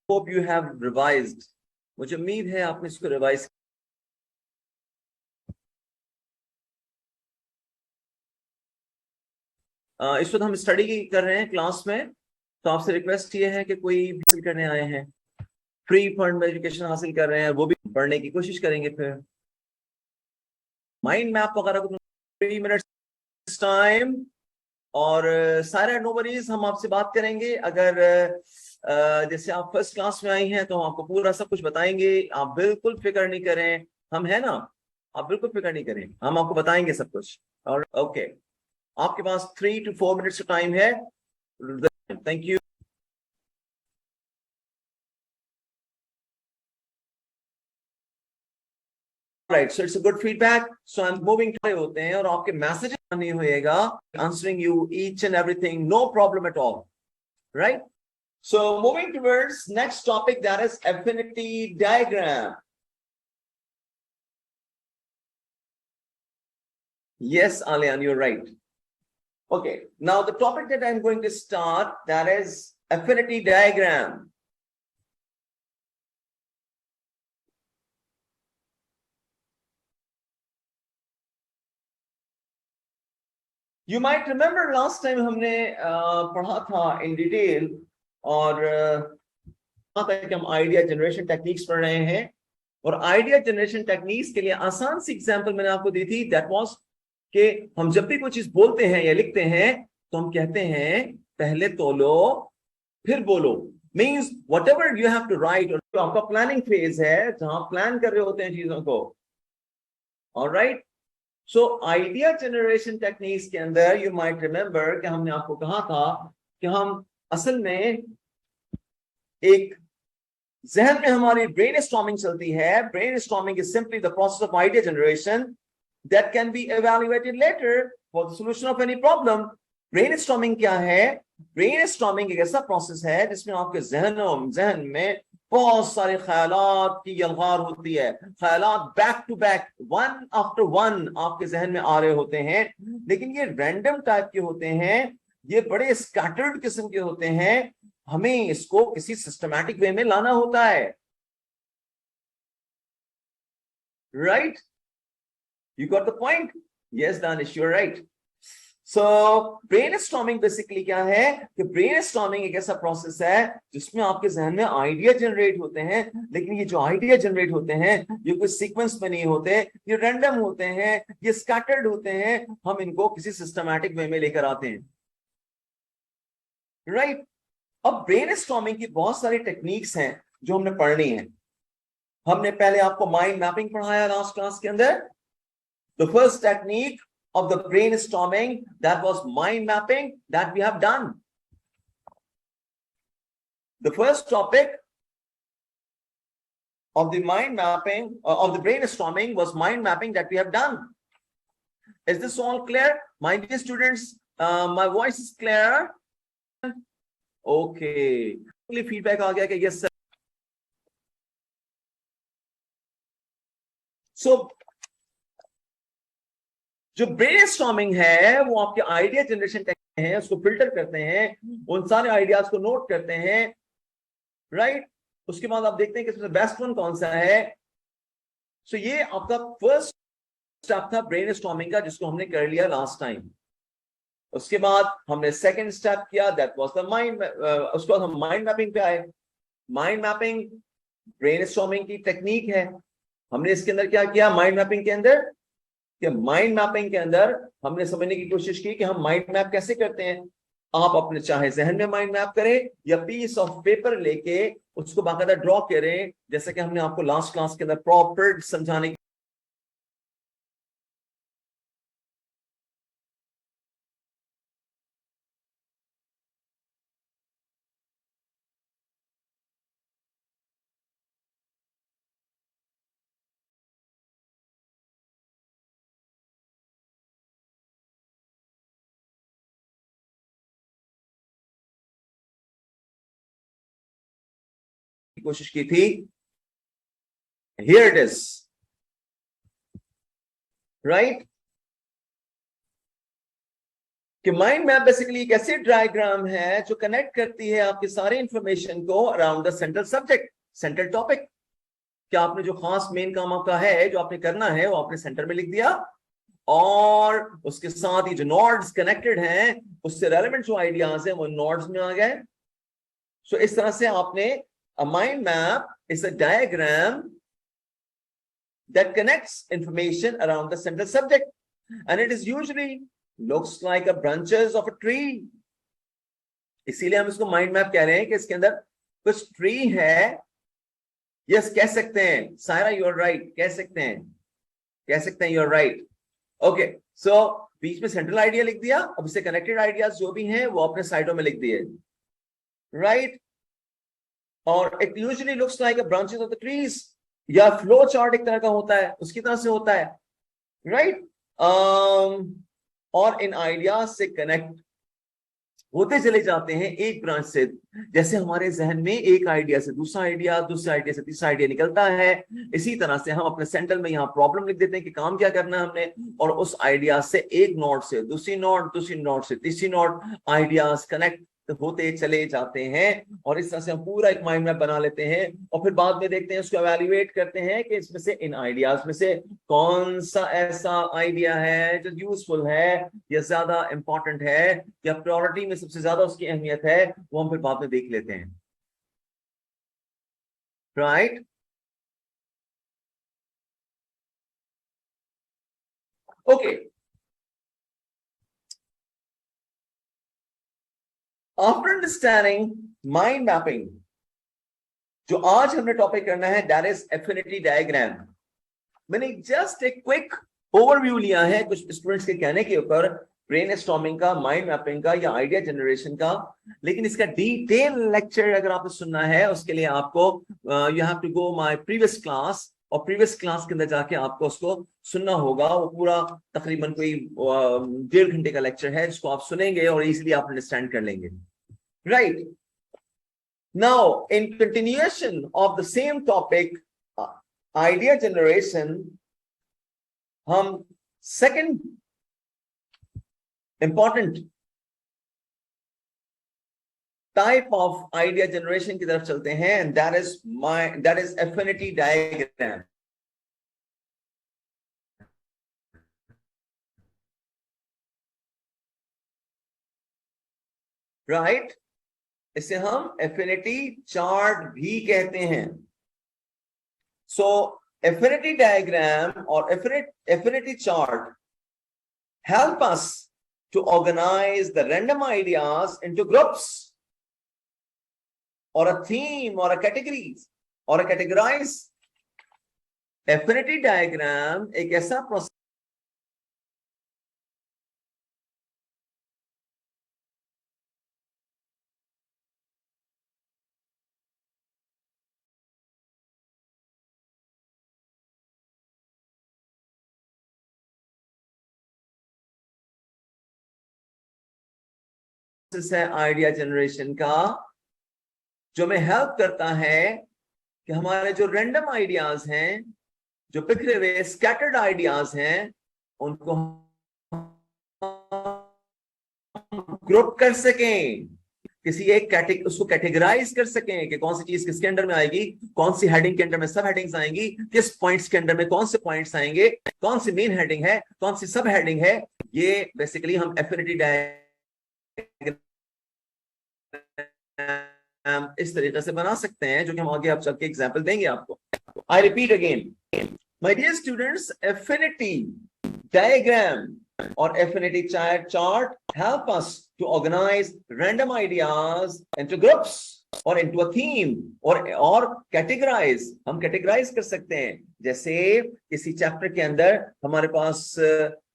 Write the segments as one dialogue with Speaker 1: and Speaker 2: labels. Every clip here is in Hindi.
Speaker 1: Hope you have revised. मुझे उम्मीद है आपने इसको रिवाइज। इस वक्त हम स्टडी कर रहे हैं क्लास में, तो आपसे रिक्वेस्ट ये है कि कोई भी हासिल करने आए हैं, फ्री फंड में एजुकेशन हासिल कर रहे हैं, वो भी पढ़ने की कोशिश करेंगे। फिर माइंड मैप वगैरह को 3 मिनट्स टाइम, और सारा नो वरीज हम आपसे बात करेंगे। अगर जैसे आप फर्स्ट क्लास में आई हैं तो हम आपको पूरा सब कुछ बताएंगे, आप बिल्कुल फिक्र नहीं करें, हम है ना, आप बिल्कुल फिक्र नहीं करें, हम आपको बताएंगे सब कुछ। और ओके, आपके पास 3 to 4 मिनट्स का टाइम है। Thank you. Right, so it's a good feedback. So I am moving to होते हैं और आपके मैसेज नहीं होएगा, answering you each and everything, no problem at all, right? So moving towards next topic, that is affinity diagram. Yes, Alian, you're right. Okay, now the topic that I'm going to start, that is affinity diagram. You might remember last time हमने पढ़ा था in detail, और हम आइडिया जनरेशन टेक्निक्स पढ़ रहे हैं। और आइडिया जनरेशन टेक्निक्स के लिए आसान सी एग्जांपल मैंने आपको दी थी, दैट वाज कि हम जब भी कोई चीज बोलते हैं या लिखते हैं तो हम कहते हैं पहले तोलो फिर बोलो। Means whatever you have to right, और आपका प्लानिंग फेज है जहां प्लान कर रहे होते हैं चीजों को। Alright, so idea generation techniques के अंदर यू माइट रिमेंबर कि हमने आपको कहा था कि हम असल में एक जहन में हमारी ब्रेनस्टॉर्मिंग चलती है। Brainstorming is simply the process of idea generation that can be evaluated later for the solution of any problem. Brainstorming क्या है? ब्रेनस्टॉर्मिंग एक ऐसा प्रोसेस है जिसमें आपके जहन में बहुत सारे ख्यालात की यलगार होती है। ख्यालात back to back, one after one आपके जहन में आ रहे होते हैं, लेकिन ये रैंडम टाइप के होते हैं, ये बड़े स्कैटर्ड किस्म के होते हैं। हमें इसको किसी सिस्टमैटिक वे में लाना होता है, right? You got the point? Yes Danish, you are right. So brainstorming basically क्या है कि ब्रेनस्टॉर्मिंग एक ऐसा प्रोसेस है जिसमें आपके जहन में आइडिया जनरेट होते हैं, लेकिन ये जो आइडिया जनरेट होते हैं ये कोई सीक्वेंस में नहीं होते, ये रैंडम होते हैं, ये स्कैटर्ड होते हैं। हम इनको किसी सिस्टमैटिक वे में लेकर आते हैं, राइट? अब ब्रेनस्टॉर्मिंग की बहुत सारी टेक्निक्स हैं जो हमने पढ़नी है। हमने पहले आपको माइंड मैपिंग पढ़ाया लास्ट क्लास के अंदर। The first technique of the brainstorming, that was mind mapping, that we have done. The first topic of the mind mapping, of the brainstorming, was mind mapping that we have done. Is this all clear, my dear students? My voice is clear? Okay, feedback aa gaya कि yes sir. So जो ब्रेनस्टॉर्मिंग है वो आपके आइडिया जनरेशन टेक्निक है, उसको फिल्टर करते हैं, उन सारे आइडियाज को नोट करते हैं, राइट? उसके बाद आप देखते हैं कि इसमें बेस्ट वन कौन सा है। सो ये आपका फर्स्ट स्टेप था ब्रेनस्टॉर्मिंग का, जिसको हमने कर लिया लास्ट टाइम। उसके बाद हमने सेकंड स्टेप किया, दैट वाज द माइंड। उसके बाद हम माइंड मैपिंग पे आए। माइंड मैपिंग ब्रेनस्टॉर्मिंग की टेक्निक है। हमने इसके अंदर क्या किया? माइंड मैपिंग के अंदर कि माइंड मैपिंग के अंदर हमने समझने की कोशिश की कि हम माइंड मैप कैसे करते हैं। आप अपने चाहे जहन में माइंड मैप करें या पीस ऑफ पेपर लेके उसको बाकायदा ड्रॉ करें, जैसे कि हमने आपको लास्ट क्लास के अंदर प्रॉपर समझाने की कोशिश की थी। Here it is, right? कि माइंड मैप बेसिकली एक ऐसी डायग्राम है जो कनेक्ट करती है आपके सारे इंफॉर्मेशन को around the central subject, central topic. क्या आपने जो खास मेन काम आपका है जो आपने करना है वो आपने सेंटर में लिख दिया, और उसके साथ ही जो नोड्स कनेक्टेड हैं उससे रेलेवेंट जो आइडियाज हैं वो नोड्स में आ गए। सो इस तरह से आपने a mind map is a diagram that connects information around the central subject, and it is usually looks like a branches of a tree। इसीलिए हम इसको माइंड मैप कह रहे हैं कि इसके अंदर कुछ ट्री है। यस कह सकते हैं सायरा, यू आर राइट, कह सकते हैं यू आर राइट। ओके, सो बीच में सेंट्रल आइडिया लिख दिया, अब इससे कनेक्टेड आइडियाज जो भी हैं वो अपने साइडों में लिख दिए, राइट। और it usually looks like a branches of the trees, या फ्लो चार्ट एक तरह का होता है, उसकी तरह से होता है, राइट। और इन आइडियाज से कनेक्ट होते चले जाते हैं एक ब्रांच से। जैसे हमारे जहन में एक आइडिया से दूसरा आइडिया, दूसरा आइडिया से तीसरा आइडिया निकलता है, इसी तरह से हम अपने सेंटर में यहाँ प्रॉब्लम लिख देते हैं कि काम क्या करना है हमने, और उस आइडिया से एक नोड से दूसरी नोड, दूसरी नोड से तीसरी नोड, आइडियाज कनेक्ट होते चले जाते हैं। और इस तरह से हम पूरा एक माइंड मैप बना लेते हैं, और फिर बाद में देखते हैं, उसको एवेल्युएट करते हैं कि इसमें से, इन आइडियाज में से कौन सा ऐसा आइडिया है जो यूजफुल है या ज्यादा इंपॉर्टेंट है या प्रायोरिटी में सबसे ज्यादा उसकी अहमियत है, वो हम फिर बाद में देख लेते हैं, right. Okay, after understanding mind mapping, जो आज हमने टॉपिक करना है दैट इज एफिनिटी डायग्राम। मैंने जस्ट एक क्विक ओवरव्यू लिया है कुछ स्टूडेंट्स के कहने के ऊपर, ब्रेनस्टॉर्मिंग का, माइंड मैपिंग का या आइडिया जनरेशन का, लेकिन इसका डिटेल लेक्चर अगर आपने सुनना है उसके लिए आपको you have to go my previous class, और प्रीवियस क्लास के अंदर जाके आपको उसको सुनना होगा। वो पूरा तकरीबन कोई 1.5 घंटे का लेक्चर है जिसको आप सुनेंगे और इजीली आप अंडरस्टैंड कर लेंगे, right. Now, in continuation of the same topic, idea generation, हम second important type of idea generation की तरफ चलते हैं, and that is affinity diagram. Right? इसे हम एफिनिटी चार्ट भी कहते हैं। सो एफिनिटी डायग्राम और affinity chart help us to organise the random ideas into groups और अ थीम और अ कैटेगरीज और अ कैटेगराइज। एफिनिटी डायग्राम एक ऐसा प्रोसेस है आइडिया जनरेशन का, जो हमें हेल्प करता है कि हमारे जो रैंडम आइडियाज हैं, जो बिखरे हुए स्कैटर्ड आइडियाज हैं, उनको ग्रुप कर सकें, किसी एक उसको कैटेगराइज कर सकें कि कौन सी चीज किसके अंडर में आएगी, कौन सी हेडिंग के अंडर में सब हेडिंग्स आएंगी, किस पॉइंट्स के अंडर में कौन से पॉइंट्स आएंगे, कौन सी मेन हेडिंग है, कौन सी सब हेडिंग है। ये बेसिकली हम एफिनिटी डायग्राम इस तरीके से बना सकते हैं, जो कि हम आगे आप चल के एग्जाम्पल देंगे आपको। I repeat again my dear students, affinity diagram और affinity chart help us to organize random ideas into groups or into a theme or categorize। हम categorize कर सकते हैं, जैसे किसी चैप्टर के अंदर हमारे पास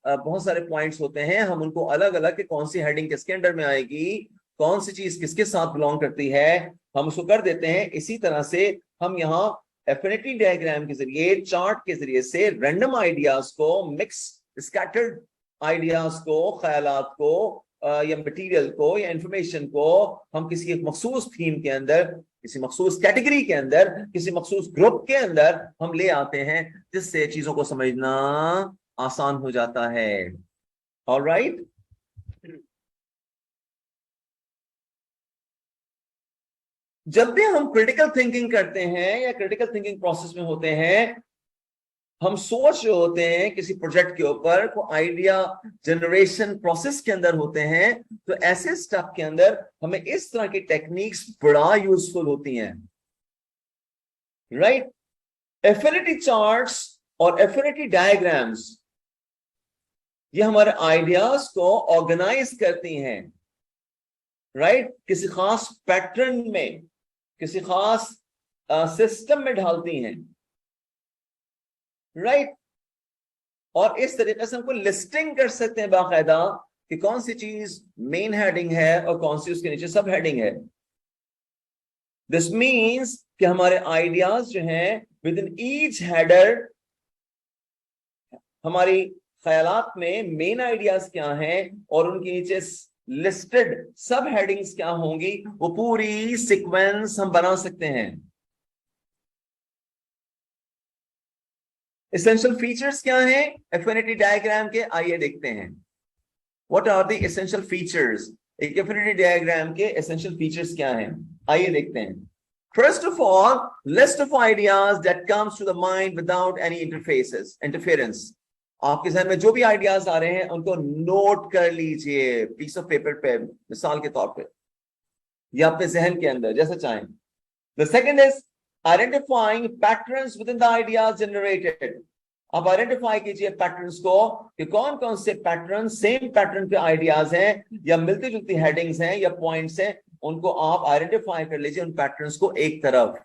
Speaker 1: बहुत सारे पॉइंट्स होते हैं, हम उनको अलग अलग कि कौन सी हेडिंग किसके अंडर में आएगी, कौन सी चीज किसके साथ बिलोंग करती है, हम उसको कर देते हैं। इसी तरह से हम यहाँ एफिनिटी डायग्राम के जरिए, चार्ट के जरिए से रैंडम आइडियाज को, मिक्स स्कैटर्ड आइडियाज को, ख्यालात को या मटेरियल को या इंफॉर्मेशन को हम किसी एक मखसूस थीम के अंदर, किसी मखसूस कैटेगरी के अंदर, किसी मखसूस ग्रुप के अंदर हम ले आते हैं, जिससे चीजों को समझना आसान हो जाता है। ऑलराइट, जब भी हम क्रिटिकल थिंकिंग करते हैं या क्रिटिकल थिंकिंग प्रोसेस में होते हैं, हम सोच रहे होते हैं किसी प्रोजेक्ट के ऊपर, को आइडिया जनरेशन प्रोसेस के अंदर होते हैं, तो ऐसे स्टेप के अंदर हमें इस तरह की टेक्निक्स बड़ा यूजफुल होती हैं, राइट। एफिनिटी चार्ट्स और एफिनिटी डायग्राम्स ये हमारे आइडियाज को ऑर्गेनाइज करती हैं, राइट, किसी खास पैटर्न में, किसी खास सिस्टम में ढालती हैं, राइट। और इस तरीके से हमको लिस्टिंग कर सकते हैं बाकायदा कि कौन सी चीज मेन हेडिंग है और कौन सी उसके नीचे सब हेडिंग है। दिस मीन्स कि हमारे आइडियाज जो हैं विद इन ईच हेडर, हमारी ख्यालात में मेन आइडियाज क्या हैं और उनके नीचे लिस्टेड सब हेडिंग्स क्या होंगी, वो पूरी सीक्वेंस हम बना सकते हैं। एसेंशियल फीचर्स क्या हैं एफिनिटी डायग्राम के, आइए देखते हैं। What are the essential features, एक एफिनिटी डायग्राम के एसेंशियल फीचर्स क्या हैं, आइए देखते हैं। First of all, list of ideas that comes to the mind without any interference. आपके जहन में जो भी आइडियाज आ रहे हैं उनको नोट कर लीजिए पीस ऑफ पेपर पे, मिसाल के तौर पे, या अपने जहन के अंदर जैसा चाहें। The second is identifying patterns within the ideas generated. आप आइडेंटिफाई कीजिए पैटर्न्स को कि कौन कौन से पैटर्न सेम पैटर्न पे आइडियाज हैं या मिलती जुलती हेडिंग्स हैं या पॉइंट्स हैं, उनको आप आइडेंटिफाई कर लीजिए उन पैटर्न्स को एक तरफ।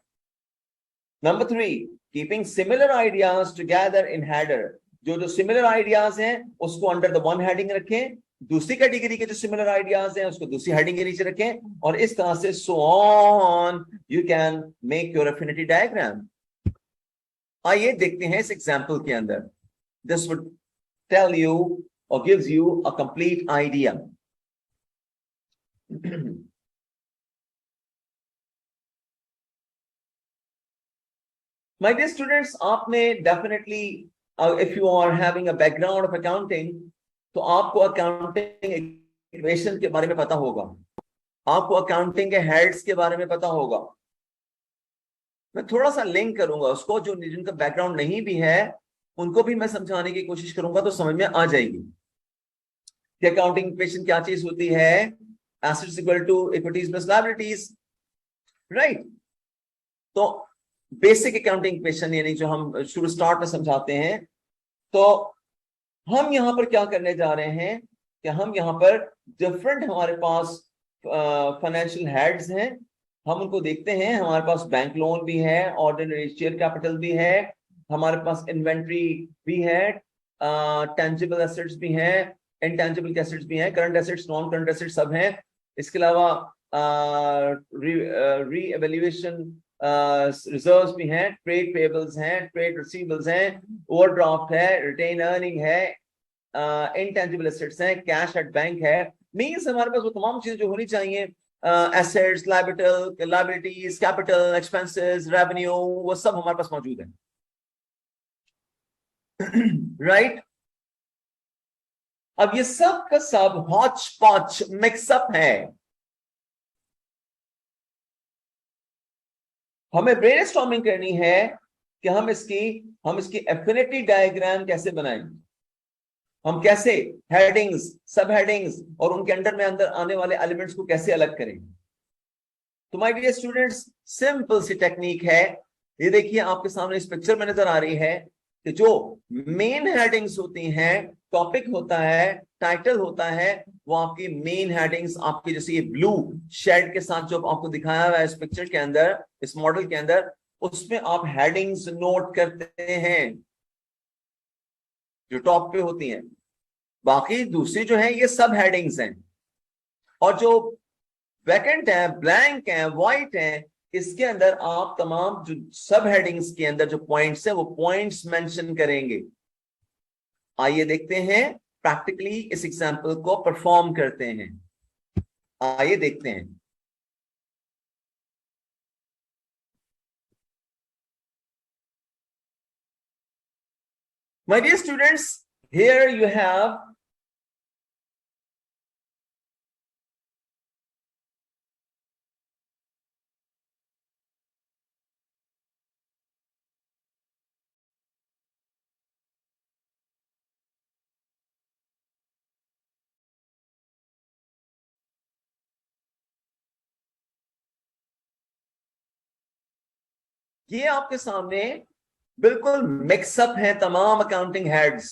Speaker 1: Number 3, keeping similar ideas together in header. जो सिमिलर आइडियाज हैं उसको अंडर द वन हेडिंग रखें, दूसरी कैटेगरी के जो सिमिलर आइडियाज हैं उसको दूसरी हेडिंग के नीचे रखें, और इस तरह से so on you can make your affinity diagram. आइए देखते हैं इस एग्जांपल के अंदर। दिस वुड टेल यू और gives you a complete idea. My dear students, आपने definitely if you are having a background of accounting, तो आपको अकाउंटिंग इक्वेशन के बारे में पता होगा, आपको अकाउंटिंग के हेड्स के बारे में पता होगा। मैं थोड़ा सा लिंक करूंगा उसको, जो जिनका बैकग्राउंड नहीं भी है उनको भी मैं समझाने की कोशिश करूंगा तो समझ में आ जाएगी कि अकाउंटिंग इक्वेशन क्या चीज होती है। Assets equal to equities plus liabilities, right. तो बेसिक अकाउंटिंग इक्वेशन यानी जो हम शुरू स्टार्ट में समझाते हैं, तो हम यहां पर क्या करने जा रहे हैं कि हम यहां पर डिफरेंट हमारे पास फाइनेंशियल हेड्स हैं, हम उनको देखते हैं। हमारे पास बैंक लोन भी है, ऑर्डिनरी शेयर कैपिटल भी है, हमारे पास इन्वेंट्री भी है, टेंजिबल एसेट्स भी हैं, इनटेंजिबल एसेट्स भी हैं, current assets non current assets सब हैं। इसके अलावा री एवेल्युएशन रिजर्व्स भी हैं, ट्रेड पेबल्स हैं, ट्रेड रिसीवेबल्स हैं, ओवरड्राफ्ट है, रिटेन अर्निंग है, इनटेंजिबल एसेट्स हैं, कैश एट बैंक है। मींस हमारे पास वो तमाम चीजें जो होनी चाहिए, assets, liabilities, capital, expenses, revenue, वो सब हमारे पास मौजूद है, राइट। अब ये सब का सब हॉच पॉच मिक्सअप है। हमें ब्रेनस्टॉर्मिंग करनी है कि हम इसकी एफिनिटी डायग्राम कैसे बनाएं, हम कैसे हेडिंग्स, सब हेडिंग्स और उनके अंदर आने वाले एलिमेंट्स को कैसे अलग करें। तो माय डियर स्टूडेंट्स, सिंपल सी टेक्निक है। ये देखिए आपके सामने इस पिक्चर में नजर आ रही है कि जो मेन हेडिंग्स होती हैं, टॉपिक होता है, टाइटल होता है, वो आपकी मेन हेडिंग्स, आपकी जैसे ये ब्लू शेड के साथ जो आपको दिखाया हुआ है इस पिक्चर के अंदर, इस मॉडल के अंदर, उसमें आप हेडिंग्स नोट करते हैं जो टॉप पे होती हैं। बाकी दूसरी जो है ये सब हेडिंग्स हैं, और जो वैकेंट है, ब्लैंक है, व्हाइट है, इसके अंदर आप तमाम जो सब हेडिंग्स के अंदर जो पॉइंट्स है वो पॉइंट्स मेंशन करेंगे। आइए देखते हैं प्रैक्टिकली, इस एग्जांपल को परफॉर्म करते हैं, आइए देखते हैं। My dear students, here you have ये आपके सामने बिल्कुल मिक्सअप है, तमाम अकाउंटिंग हेड्स,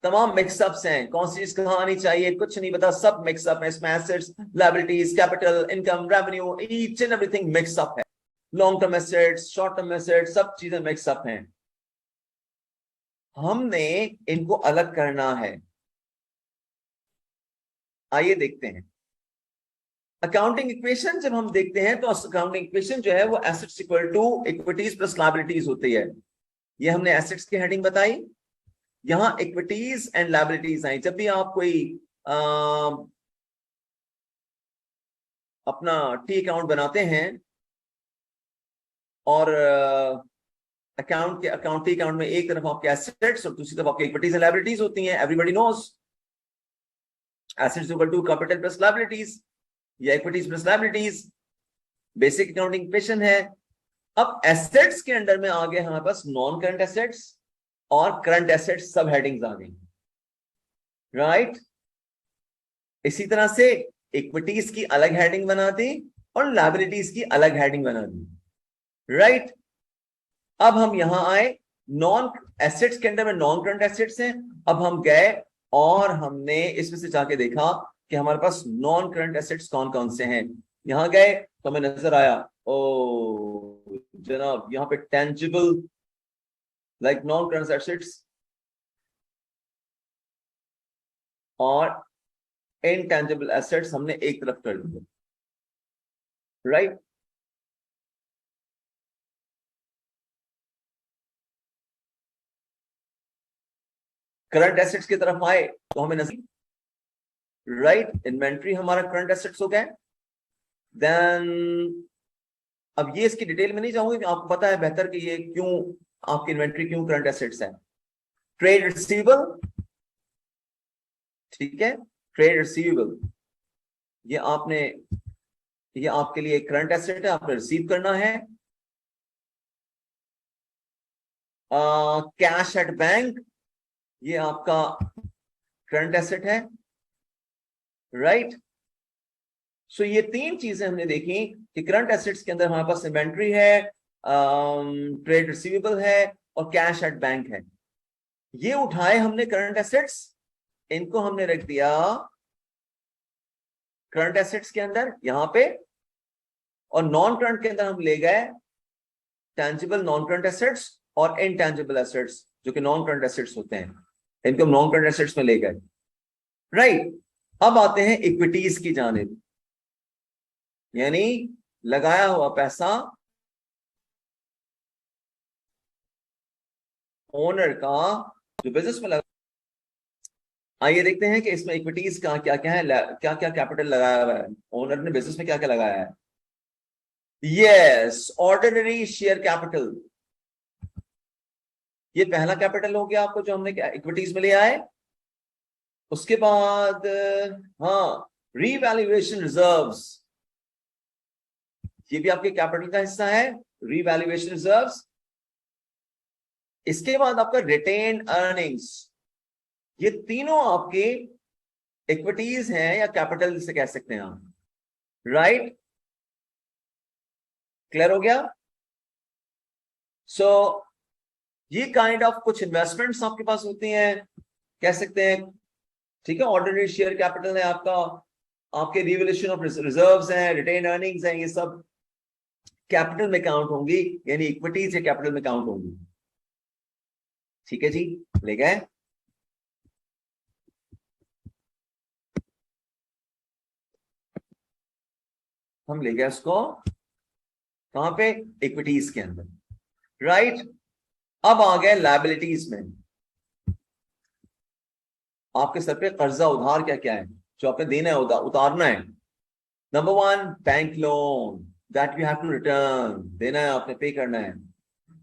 Speaker 1: तमाम मिक्सअप्स हैं, कौन सी चीज कहां आनी चाहिए कुछ नहीं पता, सब मिक्सअप है इसमें, assets, liabilities, capital, income, revenue, each and everything mix up है, long term assets, short term assets, सब चीजें मिक्सअप हैं। हमने इनको अलग करना है। आइए देखते हैं अकाउंटिंग इक्वेशन। जब हम देखते हैं तो अकाउंटिंग इक्वेशन जो है वो assets equal to equities plus liabilities होती है। ये हमने एसेट्स की हेडिंग बताई, यहां इक्विटीज एंड लायबिलिटीज आई। जब भी आप कोई अपना टी अकाउंट बनाते हैं और अकाउंट के टी अकाउंट में एक तरफ आपके एसेट्स और दूसरी तरफ आपके इक्विटीज एंड लायबिलिटीज होती हैं। Everybody knows assets equal to capital plus liabilities या equities plus liabilities, basic accounting equation है। अब एसेट्स के अंडर में आ गए हमारे पास नॉन करंट एसेट्स और करंट एसेट्स, सब हेडिंग्स आ गई, राइट। इसी तरह से इक्विटीज की अलग हेडिंग बना दी और लायबिलिटीज की अलग हेडिंग बना दी, राइट। अब हम यहां आए, नॉन एसेट्स के अंदर में नॉन करंट एसेट्स हैं। अब हम गए और हमने इसमें से जाके देखा कि हमारे पास नॉन करंट एसेट्स कौन कौन से हैं। यहां गए तो हमें नजर आया, ओ जनाब यहां पे tangible like non current assets और इनटेंजिबल एसेट्स हमने एक तरफ कर दिए, राइट। करंट एसेट्स की तरफ आए तो हमें नजर, राइट, इन्वेंट्री हमारा करंट एसेट्स हो गए। देन अब ये इसकी डिटेल में नहीं जाऊंगी, आपको पता है बेहतर कि ये क्यों आपकी इन्वेंट्री क्यों करंट एसेट्स है। ट्रेड रिसीवेबल, ठीक है, ट्रेड रिसीवेबल ये आपके लिए करंट एसेट है, आपने रिसीव करना है। कैश एट बैंक, ये आपका करंट एसेट है, राइट। सो ये तीन चीजें हमने देखी कि करंट एसेट्स के अंदर हमारे पास इन्वेंट्री है, ट्रेड रिसीवेबल है और कैश एट बैंक है। ये उठाए हमने करंट एसेट्स, इनको हमने रख दिया करंट एसेट्स के अंदर यहां पे, और नॉन करंट के अंदर हम ले गए टेंजिबल नॉन करंट एसेट्स और इनटेंजिबल एसेट्स जो कि नॉन करंट एसेट्स होते हैं, इनको नॉन करंट एसेट्स में ले गए, राइट। अब आते हैं इक्विटीज की जानिब, यानी लगाया हुआ पैसा ओनर का जो बिजनेस में लगा। आइए देखते हैं कि इसमें इक्विटीज का क्या क्या है, क्या क्या कैपिटल लगाया हुआ है, ओनर ने बिजनेस में क्या क्या लगाया है। यस, ऑर्डिनरी शेयर कैपिटल, ये पहला कैपिटल हो गया आपको जो हमने इक्विटीज में लिया है। उसके बाद हाँ, रीवैल्यूएशन रिजर्व्स, ये भी आपके कैपिटल का हिस्सा है, रीवैल्यूएशन रिजर्व्स। इसके बाद आपका रिटेन्ड अर्निंग्स, ये तीनों आपके इक्विटीज हैं या कैपिटल से कह सकते हैं आप, राइट। क्लियर हो गया। सो ये काइंड ऑफ कुछ इन्वेस्टमेंट्स आपके पास होती हैं, कह सकते हैं, ठीक है। ऑर्डिनरी शेयर कैपिटल है आपका, आपके रिवैल्यूएशन ऑफ रिजर्व्स हैं, रिटेन अर्निंग्स हैं, ये सब कैपिटल में काउंट होंगी, यानी इक्विटीज या कैपिटल में काउंट होंगी, ठीक है जी। ले गए, हम ले गए उसको कहां पे, इक्विटीज के अंदर, राइट। अब आ गए लायबिलिटीज में, आपके सर पे कर्जा उधार क्या क्या है जो आपने देना है, उतारना है। Number one, bank loan that you have to return, देना है आपने, पे करना है।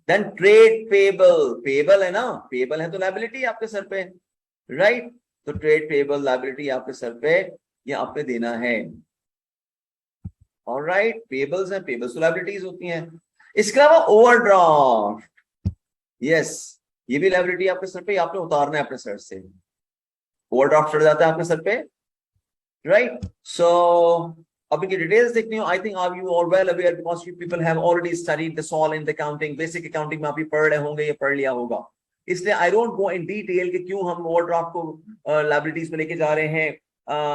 Speaker 1: देन ट्रेड पेबल, पेबल है ना, पेबल है तो लायबिलिटी आपके सर पे, राइट। तो ट्रेड पेबल लायबिलिटी आपके सर पे, ये आपने देना है, ऑलराइट। पेबल्स हैं, पेबल्स तो लायबिलिटीज होती हैं। इसके अलावा ओवरड्राफ्ट, यस, ये भी लायबिलिटी आपके सर पे, आपने उतारना है अपने सर से, ओवरड्राफ्ट चढ़ जाता है आपके सर पे, राइट। सो अब इनकी डिटेल्स देखनी हो, I think are you all well aware because you people have already studied this all in the accounting, basic accounting में आप ये पढ़ रहे होंगे, ये पढ़ लिया होगा। इसलिए I don't go in detail कि क्यों हम ओवरड्राफ्ट को लायबिलिटीज में लेके जा रहे हैं,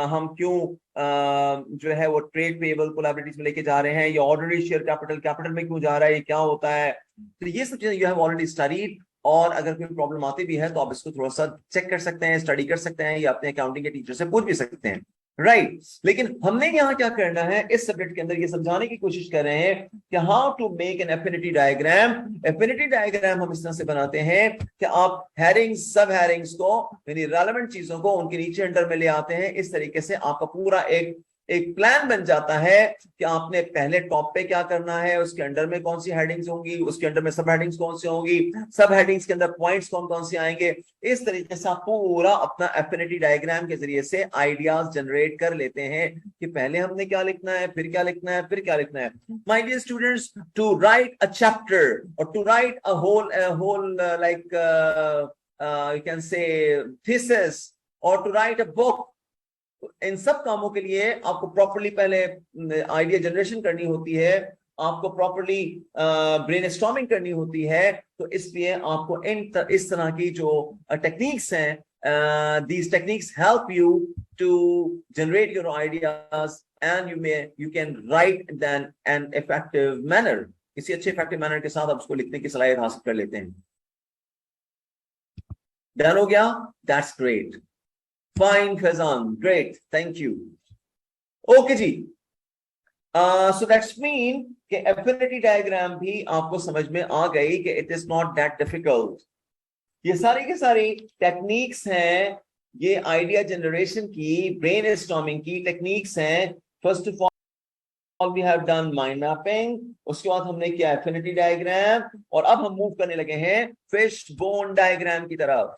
Speaker 1: हम क्यों जो है वो ट्रेड पेबल को लायबिलिटीज में लेके जा रहे हैं, या ऑर्डिनरी शेयर कैपिटल कैपिटल में क्यों जा रहा है, ये क्या होता है। तो ये सब चीजें यू हैव ऑलरेडी स्टडीड, और अगर कोई प्रॉब्लम आती भी है तो आप इसको थोड़ा सा चेक कर सकते हैं, स्टडी कर सकते हैं, या अपने अकाउंटिंग के टीचर से पूछ भी सकते हैं, राइट। लेकिन हमने यहाँ क्या करना है, इस सब्जेक्ट के अंदर ये समझाने की कोशिश कर रहे हैं कि how to make an affinity diagram. Affinity diagram हम इस तरह से बनाते हैं कि आप हेडिंग्स, सब हेडिंग्स को, यानी रेलेवेंट चीजों को उनके नीचे अंडर में ले आते हैं। इस तरीके से आपका पूरा एक प्लान बन जाता है कि आपने पहले टॉप पे क्या करना है, उसके अंडर में कौन सी हेडिंग्स होंगी, उसके अंडर में सब हेडिंग्स कौन सी होंगी, सब हेडिंग्स के अंदर पॉइंट्स कौन कौन से आएंगे। इस तरीके से आप पूरा अपना एफिनिटी डायग्राम के जरिए से आइडियाज जनरेट कर लेते हैं कि पहले हमने क्या लिखना है, फिर क्या लिखना है, फिर क्या लिखना है। My dear students, to write a chapter और to write a whole like you can say thesis और टू राइट अ बुक, इन सब कामों के लिए आपको प्रॉपर्ली पहले आइडिया जनरेशन करनी होती है, आपको प्रॉपर्ली ब्रेनस्टॉर्मिंग करनी होती है। तो इसलिए आपको इस तरह की जो टेक्निक्स हैं, these techniques help you to generate your ideas and you can write them an effective manner। किसी अच्छे इफेक्टिव मैनर के साथ आप उसको लिखने की सलाहियत हासिल कर लेते हैं। डन हो गया? That's great, fine Faizan, great, thank you. Okay जी, सो दैट्स मीन कि एफिनिटी डायग्राम भी आपको समझ में आ गई कि it is not that difficult. ये सारी की सारी टेक्निक्स हैं, ये आइडिया जनरेशन की, ब्रेनस्टॉर्मिंग की टेक्निक्स हैं। First of all we have done mind mapping, उसके बाद हमने किया एफिनिटी डायग्राम, और अब हम मूव करने लगे हैं फिश बोन डायग्राम की तरफ।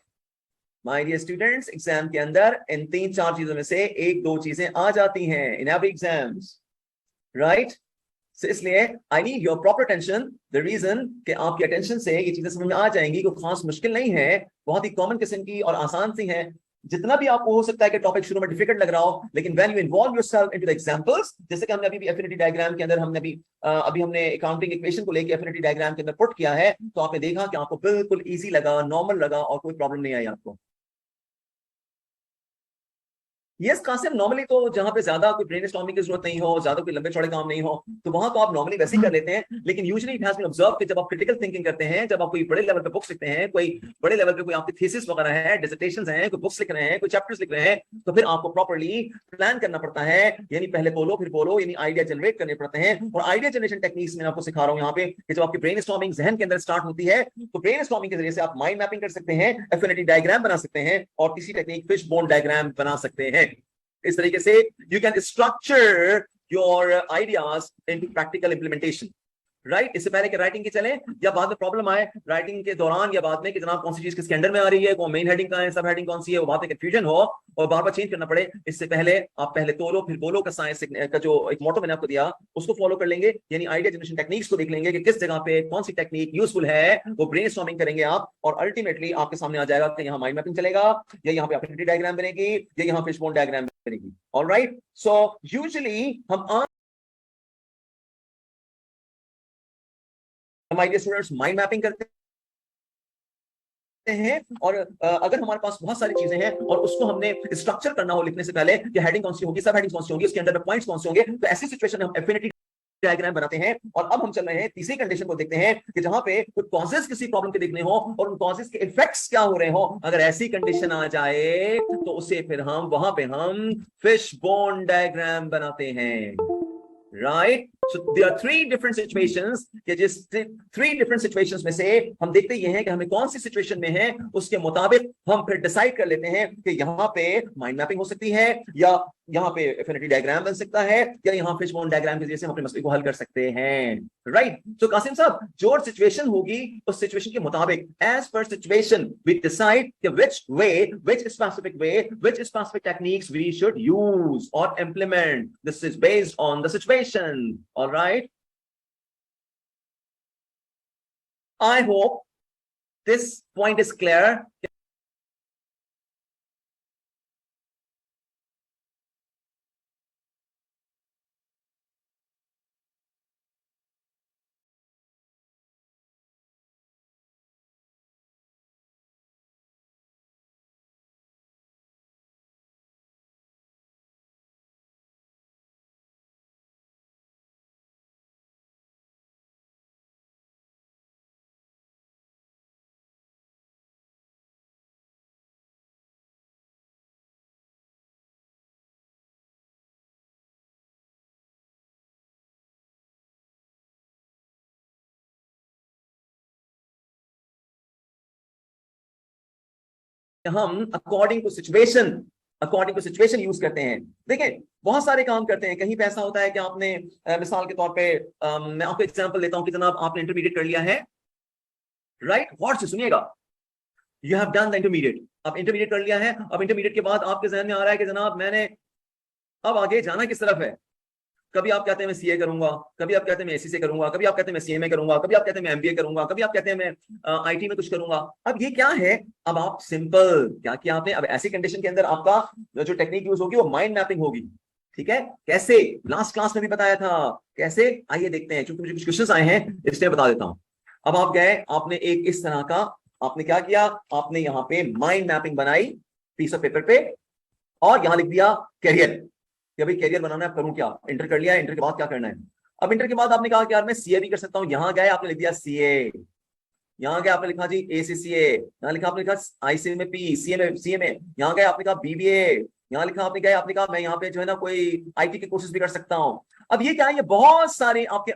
Speaker 1: माय डियर स्टूडेंट्स, एग्जाम के अंदर इन 3-4 चीजों में से 1-2 चीजें आ जाती हैं in every exams, right. So, इसलिए I need your proper attention. The reason कि आपकी अटेंशन से ये चीजें समझ में आ जाएंगी, कोई खास मुश्किल नहीं है, बहुत ही कॉमन किस्म की और आसान सी है। जितना भी आपको हो सकता है कि टॉपिक शुरू में डिफिकल्ट लग रहा हो, लेकिन when you involve yourself into the examples, जैसे कि हमने अभी भी एफिनिटी डायग्राम के अंदर हमने अभी हमने अकाउंटिंग इक्वेशन को लेके एफिनिटी डायग्राम के अंदर पुट किया है, तो आपने देखा कि आपको बिल्कुल इजी लगा, नॉर्मल लगा, और कोई प्रॉब्लम नहीं आई आपको। यस कासिम, नॉर्मली तो जहां पे ज्यादा कोई ब्रेनस्टॉर्मिंग की जरूरत नहीं हो, ज्यादा कोई लंबे चौड़े काम नहीं हो, तो वहां तो आप नॉर्मली वैसे ही कर लेते हैं। लेकिन usually it has been observe कि जब आप क्रिटिकल थिंकिंग करते हैं, जब आप कोई बड़े लेवल पे बुक्स लिखते हैं, कोई बड़े लेवल पे कोई आपकी थीसिस वगैरह है, डिसर्टेशंस हैं, कोई बुक्स लिख रहे हैं, कोई चैप्टर्स लिख रहे हैं, तो फिर आपको प्रॉपर्ली प्लान करना पड़ता है, यानी पहले बोलो फिर बोलो, यानी आइडिया जनरेट करने पड़ते हैं। और आइडिया जनरेशन टेक्निक्स में आपको सिखा रहा हूं यहाँ पे कि जब आपकी ब्रेनस्टॉर्मिंग जहन के अंदर स्टार्ट होती है, तो ब्रेनस्टॉर्मिंग के जरिए से आप माइंड मैपिंग कर सकते हैं, एफिनिटी डायग्राम बना सकते हैं, और तीसरी टेक्निक फिश बोन डायग्राम बना सकते हैं। इस तरीके से you can structure your ideas into practical implementation, right. इससे पहले कि राइटिंग के चले या बाद में प्रॉब्लम आए राइटिंग के दौरान या बाद में कि जनाब कौन सी चीज किसके अंडर में आ रही है, कौन मेन हेडिंग का है, सब हेडिंग कौन सी है, वो बात में कंफ्यूजन हो और बार बार चेंज करना पड़े, इससे पहले आप पहले तोलो फिर बोलो का साइंस का जो एक मोटो मैंने आपको दिया उसको फॉलो कर लेंगे, यानी आइडिया जनरेशन टेक्निक्स को देख लेंगे कि किस जगह पे कौन सी टेक्निक यूजफुल है, वो ब्रेनस्टॉर्मिंग करेंगे आप, और अल्टीमेटली आपके सामने आ जाएगा कि यहाँ माइंड मैपिंग चलेगा, या यहाँ पे एफिनिटी डायग्राम बनेगी, या यहाँ फिशबोन डायग्राम बनेगी। ऑलराइट, सो यूजुअली हम हमारे स्टूडेंट्स माइंड मैपिंग करते हैं, और अगर हमारे पास बहुत सारी चीजें हैं और उसको हमने स्ट्रक्चर करना हो लिखने से पहले कि हेडिंग कौन सी होगी, सब हेडिंग कौन सी होगी, उसके अंदर में पॉइंट्स कौन से होंगे, तो ऐसी सिचुएशन में हम एफिनिटी डायग्राम बनाते हैं। और अब हम चल रहे हैं तीसरी कंडीशन को देखते हैं कि जहां पे कुछ कॉजेस किसी प्रॉब्लम के देखने हो और उन कॉजेस के इफेक्ट्स क्या हो रहे हो, अगर ऐसी कंडीशन आ जाए तो उसे फिर हम वहां पे हम फिश बोन डायग्राम बनाते हैं, right. So there are 3 different situations कि जिस 3 डिफरेंट सिचुएशंस में से हम देखते ये हैं कि हमें कौन सी सिचुएशन में है, उसके मुताबिक हम फिर डिसाइड कर लेते हैं कि यहाँ पे माइंड मैपिंग हो सकती है, या यहाँ पे एफिनिटी डायग्राम बन सकता है, या यहाँ फिशबोन डायग्राम के जरिए से हम अपने मसले को हल कर सकते हैं, राइट। सो कासिम साहब, जो सिचुएशन होगी उस सिचुएशन के मुताबिक as per situation we decide कि which specific techniques we should use or implement. This is based on the situation. All right, I hope this point is clear. हम अकॉर्डिंग टू सिचुएशन यूज करते हैं। देखिए बहुत सारे काम करते हैं, कहीं पे ऐसा होता है कि आपने मिसाल के तौर पे मैं आपको एग्जांपल देता हूं कि जनाब आपने इंटरमीडिएट कर लिया है, राइट, गौर से सुनिएगा, you have done the intermediate, अब इंटरमीडिएट कर लिया है। अब इंटरमीडिएट के बाद आपके जहन में आ रहा है कि जनाब मैंने अब आगे जाना किस तरफ है। कभी आप कहते हैं मैं सीए करूंगा, कभी आप कहते हैं मैं एसीसी करूंगा, कभी आप कहते हैं मैं सीएमए करूंगा, कभी आप कहते हैं मैं एमबीए करूंगा, कभी आप कहते हैं मैं आईटी में कुछ करूंगा। अब ये क्या है, अब आप सिंपल क्या किया आपने, अब ऐसी कंडीशन के अंदर आपका जो टेक्निक यूज होगी वो माइंड मैपिंग होगी। ठीक है, कैसे, लास्ट क्लास में भी बताया था कैसे, आइए देखते हैं, क्योंकि मुझे कुछ क्वेश्चन आए हैं इसलिए बता देता हूं। अब आप गए, आपने एक इस तरह का आपने क्या किया, आपने यहाँ पे माइंड मैपिंग बनाई पीस ऑफ पेपर पे, और यहां लिख दिया कैरियर, कि अभी कैरियर बनाना है, करूं क्या, इंटर कर लिया, इंटर के बाद क्या करना है। अब इंटर के बाद आपने कहा कि यार मैं सीए भी कर सकता हूं, यहां गए आपने लिख दिया सीए, यहाँ गए आपने लिखा जी एसीसीए, यहाँ लिखा आपने लिखा आईसीए में पी, सीए में यहाँ गए आपने कहा बीबीए, यहाँ लिखा आपने गए आपने कहा मैं यहाँ पे जो है ना कोई आईटी के कोर्सेज भी कर सकता हूँ। अब ये क्या है, ये बहुत सारे आपके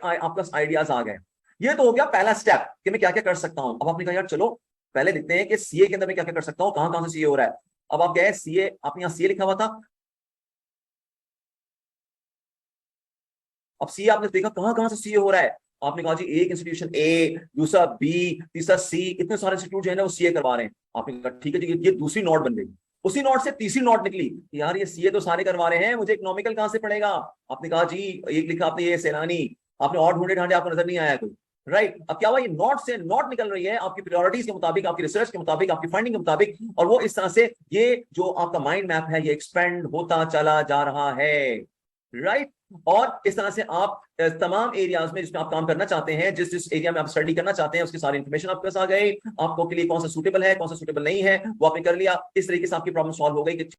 Speaker 1: आइडियाज आ गए। ये तो हो गया पहला स्टेप कि मैं क्या क्या कर सकता हूँ। अब आपने कहा यार चलो पहले देखते हैं कि सीए के अंदर मैं क्या क्या कर सकता हूँ, कहाँ कहाँ से सीए हो रहा है। अब आप गए सीए, आपने यहाँ सीए लिखा हुआ था, अब सीए आपने देखा कहां कहां से सीए हो रहा है, आपने कहा जी एक इंस्टीट्यूशन ए, दूसरा बी, तीसरा सी, इतने सारे इंस्टीट्यूट जो है ना वो सीए करवा रहे हैं। आपने कहा ठीक है जी, ये दूसरी नोट बन गई। उसी नोट से तीसरी नोट निकली, यार ये सीए तो सारे करवा रहे हैं, मुझे इकोनॉमिकल कहां से पड़ेगा। आपने कहा जी एक लिखा आपने ये सैलानी, आपने और ढूंढे ढांडे आपको नजर नहीं आया कोई, राइट। अब क्या हुआ, ये नोट से नोट निकल रही है आपकी प्रायोरिटीज के मुताबिक, आपकी रिसर्च के मुताबिक, आपकी फाइंडिंग के मुताबिक, और वो इस तरह से ये जो आपका माइंड मैप है ये एक्सपेंड होता चला जा रहा है, राइट। और इस तरह से आप तमाम एरियाज में जिसमें आप काम करना चाहते हैं, जिस जिस एरिया में आप स्टडी करना चाहते हैं उसकी सारी इंफॉर्मेशन आपके पास आ गई, आपको के लिए कौन सा सूटेबल है कौन सा सूटेबल नहीं है वो आपने कर लिया। इस तरीके से आपकी प्रॉब्लम सॉल्व हो गई कि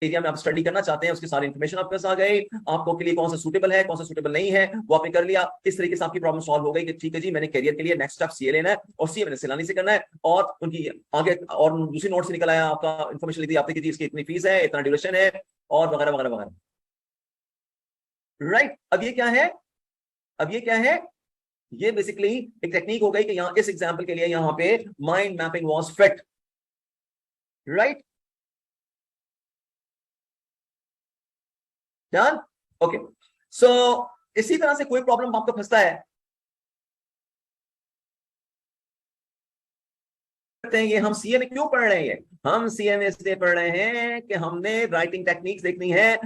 Speaker 1: एरिया में आप स्टडी करना चाहते हैं उसकी सारी इंफॉर्मेशन आपके पास आ गई, आपको के लिए कौन सा सूटेबल है कौन सा सूटेबल नहीं है वो आपने कर लिया। इस तरीके से आपकी प्रॉब्लम सॉल्व हो गई कि ठीक है जी मैंने कैरियर के लिए नेक्स्ट स्टेप सीए लेना है और सीए मैंने सैलानी से करना है, और उनकी आगे और दूसरी नोट से निकल आया आपका इन्फॉर्मेशन ली थी आपने कि जी इसकी इतनी फीस है, इतना ड्यूरेशन है, और वगैरह वगैरह वगैरह, राइट। अब ये क्या है, अब ये क्या है, ये बेसिकली एक टेक्निक हो गई कि यहाँ इस एग्जाम्पल के लिए यहाँ पे mind mapping was fit, right, done, okay. So इसी तरह से कोई प्रॉब्लम आपको फंसता है, ये हम सीए में क्यों पढ़ रहे हैं, हम सीए में इसलिए पढ़ रहे हैं कि हमने राइटिंग टेक्निक्स देखनी है।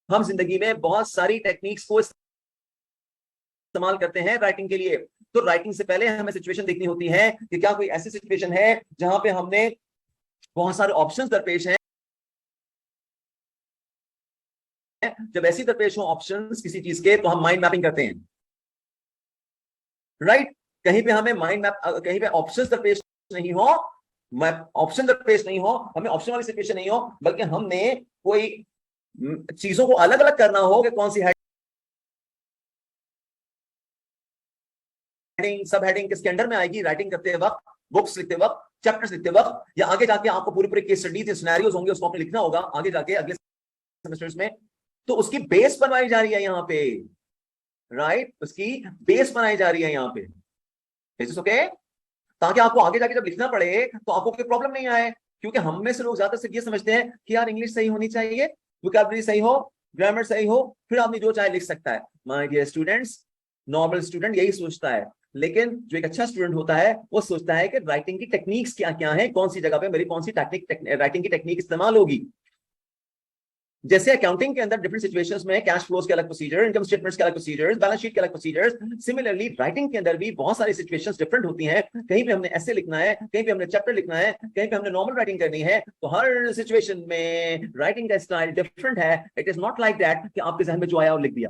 Speaker 1: हम जिंदगी में बहुत सारी टेक्निक्स को इस्तेमाल करते हैं राइटिंग के लिए, तो राइटिंग से पहले हमें सिचुएशन देखनी होती है कि क्या कोई ऐसी सिचुएशन है जहां पे हमने बहुत सारे ऑप्शंस दरपेश हैं। जब ऐसी दरपेश हो ऑप्शंस किसी चीज के तो हम माइंड मैपिंग करते हैं, राइट। कहीं पे हमें माइंड मैप, कहीं पे ऑप्शंस दरपेश नहीं हो, ऑप्शन दरपेश नहीं हो, हमें ऑप्शन वाली सिचुएशन नहीं हो, बल्कि हमने कोई चीजों को अलग अलग करना हो कि कौन सी हेडिंग सब हेडिंग किसके अंडर में आएगी, राइटिंग करते वक्त, बुक्स लिखते वक्त, चैप्टर्स लिखते वक्त, या आगे जाके आपको पूरी पूरी केस स्टडीज सिनेरियोज होंगे उसको आपने लिखना होगा आगे जाके अगले सेमेस्टर्स में, तो उसकी बेस बनवाई जा रही है यहाँ पे, राइट, उसकी बेस बनाई जा रही है यहाँ पे, ओके, ताकि आपको आगे जाके जब लिखना पड़े तो आपको कोई प्रॉब्लम नहीं आए। क्योंकि हम में से लोग ज्यादातर सिर्फ ये समझते हैं कि यार इंग्लिश सही होनी चाहिए, वोकैबुलरी सही हो, ग्रामर सही हो, फिर आदमी जो चाहे लिख सकता है। My dear students, normal student यही सोचता है, लेकिन जो एक अच्छा स्टूडेंट होता है वो सोचता है कि राइटिंग की टेक्निक्स क्या क्या है, कौन सी जगह पे मेरी कौन सी टेक्निक राइटिंग की टेक्निक इस्तेमाल होगी, जैसे अकाउंटिंग के अंदर डिफरेंट सिचुएशंस में कैश फ्लोज के अलग प्रोसीजर, इनकम स्टेटमेंट्स के अलग प्रोसीजर्स, बैलेंस शीट के अलग प्रोसीजर्स, सिमिलरली राइटिंग के अंदर भी बहुत सारी सिचुएशंस डिफरेंट होती हैं। कहीं पे हमने ऐसे लिखना है, कहीं पे हमने चैप्टर लिखना है, कहीं पे हमने नॉर्मल राइटिंग करनी है, तो हर सिचुएशन में राइटिंग का स्टाइल डिफरेंट है। It is not like that कि आपके जहन में जो आया और लिख दिया।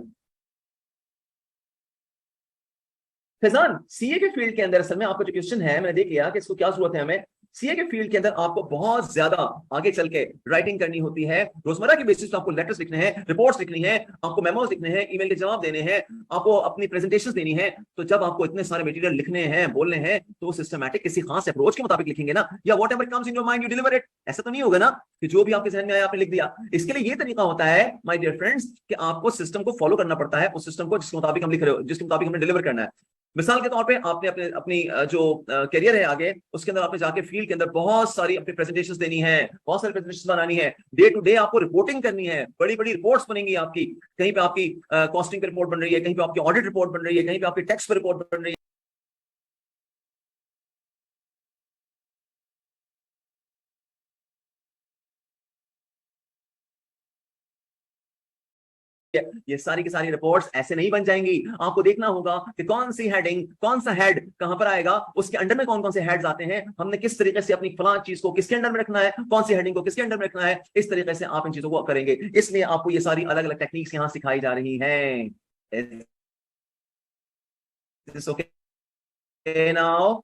Speaker 1: फैजान, सीए के फील्ड के अंदर असल में आपका जो क्वेश्चन है, मैंने देख लिया कि इसको क्या जरूरत है हमें। सीए के फील्ड के अंदर आपको बहुत ज्यादा आगे चल के राइटिंग करनी होती है। रोजमर्रा की बेसिस पे आपको लेटर्स लिखने हैं, रिपोर्ट्स लिखनी है, आपको मेमोज लिखने हैं, ईमेल के जवाब देने हैं, आपको अपनी प्रेजेंटेशंस देनी है। तो जब आपको इतने सारे मटेरियल लिखने हैं, बोलने हैं, तो सिस्टमैटिक किसी खास अप्रोच के मुताबिक लिखेंगे ना, या what ever comes in your mind you deliver it. ऐसा तो नहीं होगा ना कि जो भी आपके जहन में आया आपने लिख दिया। इसके लिए ये तरीका होता है माय डियर फ्रेंड्स कि आपको सिस्टम को फॉलो करना पड़ता है, उस सिस्टम को जिसके मुताबिक हम लिख रहे हो, जिसके मुताबिक हमने डिलीवर करना है। मिसाल के तौर पे आपने अपने अपनी जो करियर है आगे, उसके अंदर आपने जाके फील्ड के अंदर बहुत सारी अपनी प्रेजेंटेशंस देनी है, बहुत सारी प्रेजेंटेशंस बनानी है, डे टू डे आपको रिपोर्टिंग करनी है, बड़ी बड़ी रिपोर्ट्स बनेंगी आपकी। कहीं पे आपकी कॉस्टिंग पे रिपोर्ट बन रही है, कहीं पे आपकी ऑडिट रिपोर्ट बन रही है, कहीं पे आपकी टैक्स पे रिपोर्ट बन रही है। ये सारी की सारी रिपोर्ट्स ऐसे नहीं बन जाएंगी। आपको देखना होगा कि कौन सी हेडिंग, कौन सा हेड कहां पर आएगा, उसके अंडर में कौन कौन से हेड्स आते हैं, हमने किस तरीके से अपनी फलां चीज को किसके अंडर में रखना है, कौन सी हेडिंग को किसके अंडर में रखना है। इस तरीके से आप इन चीजों को करेंगे। इसलिए आपको ये सारी अलग अलग टेक्निक्स यहां सिखाई जा रही हैं। ओके नाउ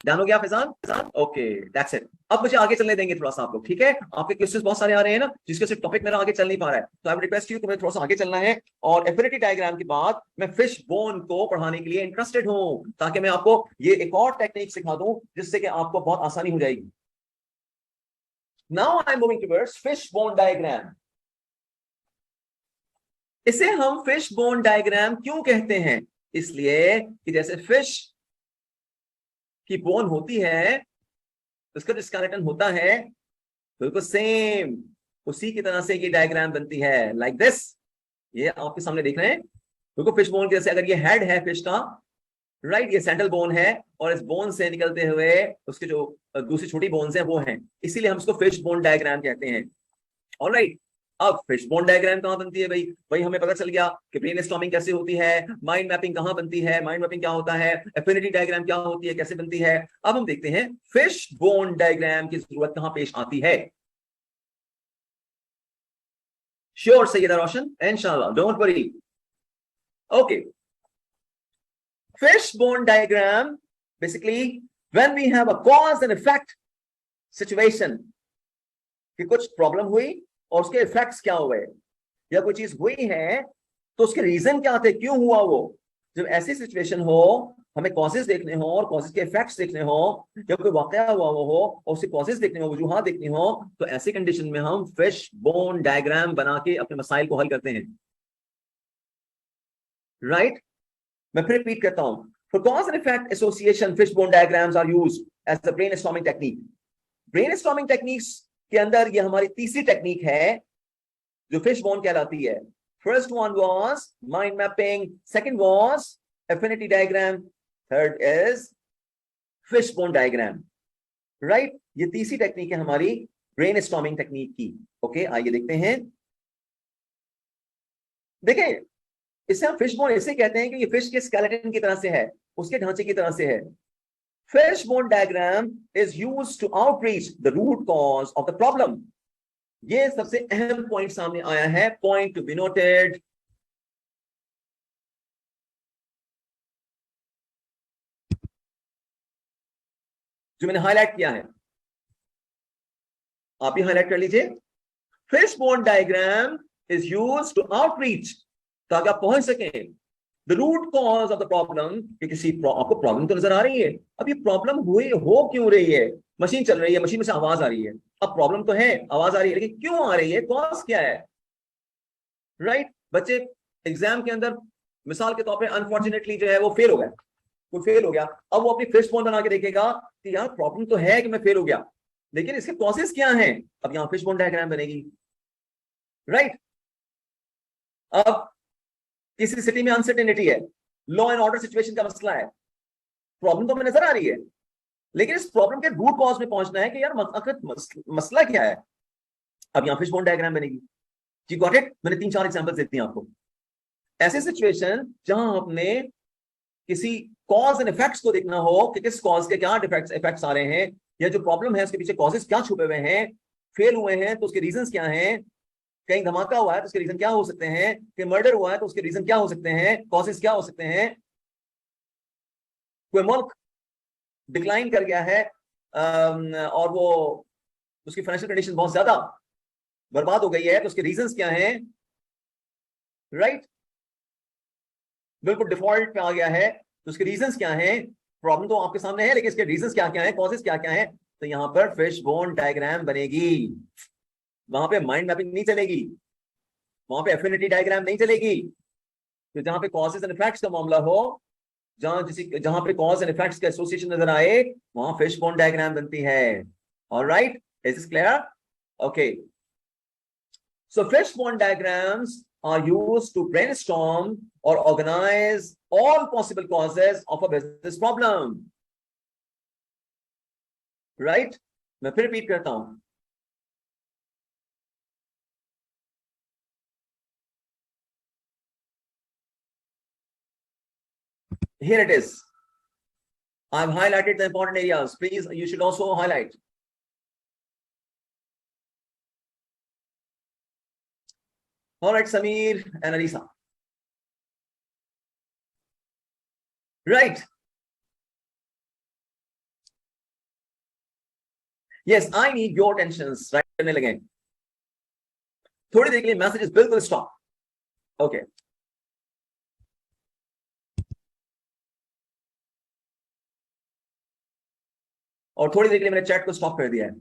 Speaker 1: डन हो गया फैजान? Okay that's it. अब मुझे आगे चलने देंगे थोड़ा सा आप लोग, ठीक है? आपके क्वेश्चंस बहुत सारे आ रहे हैं ना, जिसके से टॉपिक मेरा आगे चल नहीं पा रहा है, तो आई वुड रिक्वेस्ट यू कि मुझे थोड़ा सा आगे चलना है। और एफिनिटी डायग्राम के बाद मैं फिश बोन को पढ़ाने के लिए इंटरेस्टेड हूं, ताकि मैं आपको ये एक और टेक्निक सिखा दूं जिससे कि आपको बहुत आसानी हो जाएगी। Now I am moving towards fish bone diagram. इसे हम फिश बोन डायग्राम क्यों कहते हैं? इसलिए कि जैसे फिश की बोन होती है, उसका जो स्केलेटन होता है, बिल्कुल सेम उसी की तरह से ये डायग्राम बनती है, लाइक दिस। ये आपके सामने देख रहे हैं, बिल्कुल फिश बोन के जैसे। अगर ये हेड है फिश का, राइट, ये सेंट्रल बोन है, और इस बोन से निकलते हुए उसके जो दूसरी छोटी बोन्स हैं वो हैं, इसीलिए हम इसको फिश बोन डायग्राम कहते हैं। ऑलराइट, अब फिश बोन डायग्राम कहां बनती है भाई? भाई हमें पता चल गया कि ब्रेनस्टॉर्मिंग कैसे होती है, माइंड मैपिंग कहां बनती है, माइंड मैपिंग क्या होता है, एफिनिटी डायग्राम क्या होती है, कैसे बनती है। अब हम देखते हैं फिश बोन डायग्राम की जरूरत कहां पेश आती है। श्योर सैयदा रोशन, इंशाल्लाह, don't worry. Okay, fish bone diagram basically when we have a cause and effect situation, कि कुछ प्रॉब्लम हुई और उसके इफेक्ट्स क्या हुए, या कोई चीज हुई है तो उसके रीजन क्या थे, क्यों हुआ वो। जब ऐसी सिचुएशन हो, हमें कॉजेस देखने हो और कॉजेस के इफेक्ट्स देखने हो, या कोई वाकया हुआ हो और उसके कॉजेस देखने हो, वजूहात देखनी हो, तो ऐसी कंडीशन में हम फिश बोन डायग्राम बना के अपने मसाइल को हल करते हैं। राइट, मैं फिर रिपीट करता हूं। For cause and effect association, fishbone diagrams are used as the brainstorming technique. Brainstorming techniques के अंदर ये हमारी तीसरी टेक्निक है जो fishbone कहलाती है। First one was mind mapping, second was affinity diagram, third is fishbone diagram. Right? ये तीसरी टेक्निक है हमारी brainstorming टेक्निक की। ओके, आइए देखते हैं। देखें, इसे हम फिश बोन ऐसे कहते हैं कि ये फिश के स्केलेटन की तरह से है, उसके ढांचे की तरह से है। Fish bone diagram is used to outreach the root cause of the problem. ये सबसे अहम पॉइंट सामने आया है, पॉइंट टू बी नोटेड। जो मैंने हाईलाइट किया है, आप भी हाईलाइट कर लीजिए। Fish bone diagram is used to outreach, ताकि आप पहुंच सकें the root cause of the problem, कि किसी आपको प्रॉब्लम तो नजर आ रही है, अब ये प्रॉब्लम हुई हो क्यों रही है। मशीन चल रही है, मशीन में से आवाज आ रही है, अब प्रॉब्लम तो है, आवाज आ रही है, लेकिन क्यों आ रही है, कॉज क्या है। राइट, बच्चे एग्जाम के अंदर मिसाल के तौर पे अनफॉर्चुनेटली जो है वो फेल हो गया, कोई फेल हो गया, अब वो अपनी फिश बोन बना के देखेगा कि यार प्रॉब्लम तो है कि मैं फेल हो गया, लेकिन इसके कॉजेस क्या हैं। अब यहाँ फिश बोन डायग्राम बनेगी। राइट, अब किसी सिटी में अनसर्टेनिटी है, लॉ एंड ऑर्डर सिचुएशन का मसला है, प्रॉब्लम तो हमें नजर आ रही है, लेकिन इस प्रॉब्लम के रूट कॉज में पहुंचना है कि यार आखिर मसला क्या है। अब यहां फिश बोन डायग्राम बनेगी। जी गॉट इट? मैंने 3-4 एग्जांपल्स देती हैं आपको। ऐसे सिचुएशन जहां आपने किसी कॉज एंड इफेक्ट्स को देखना हो कि किस कॉज के क्या इफेक्ट्स आ रहे हैं, या जो प्रॉब्लम है उसके पीछे कॉजेस क्या छुपे हुए हैं, फेल हुए हैं तो उसके रीजंस क्या हैं, कहीं धमाका हुआ है तो उसके रीजन क्या हो सकते हैं, कि मर्डर हुआ है तो उसके रीजन क्या हो सकते हैं, कॉजेस क्या हो सकते हैं, कोई मुल्क डिक्लाइन कर गया है और वो उसकी फाइनेंशियल कंडीशन बहुत ज्यादा बर्बाद हो गई है तो उसके रीजंस क्या हैं, राइट? बिल्कुल डिफॉल्ट पे आ गया है तो उसके रीजंस क्या हैं, प्रॉब्लम तो आपके सामने है लेकिन इसके रीजंस क्या क्या है, कॉजेस क्या क्या है, तो यहां पर फिश बोन डायग्राम बनेगी। वहां पे माइंड मैपिंग नहीं चलेगी, वहां पे एफिनिटी डायग्राम नहीं चलेगी। तो जहां पे कॉजेस एंड इफेक्ट्स का मामला हो, जहां पे कॉज एंड इफेक्ट्स का एसोसिएशन नजर आए, वहां फिश बोन डायग्राम बनती है। Alright, is this clear? Okay, so fish bone diagrams are used to brainstorm or organize all possible causes of a business problem, right? मैं फिर रिपीट करता हूं, here it is. I've highlighted the important areas. Please, you should also highlight. All right, Samir and Alisa. Right. Yes, I need your attentions. Right करने लगे, थोड़ी देर के लिए मैसेजेस बिल्कुल स्टॉप। ओके, और थोड़ी देर के लिए मैंने चैट को स्टॉप कर दिया है,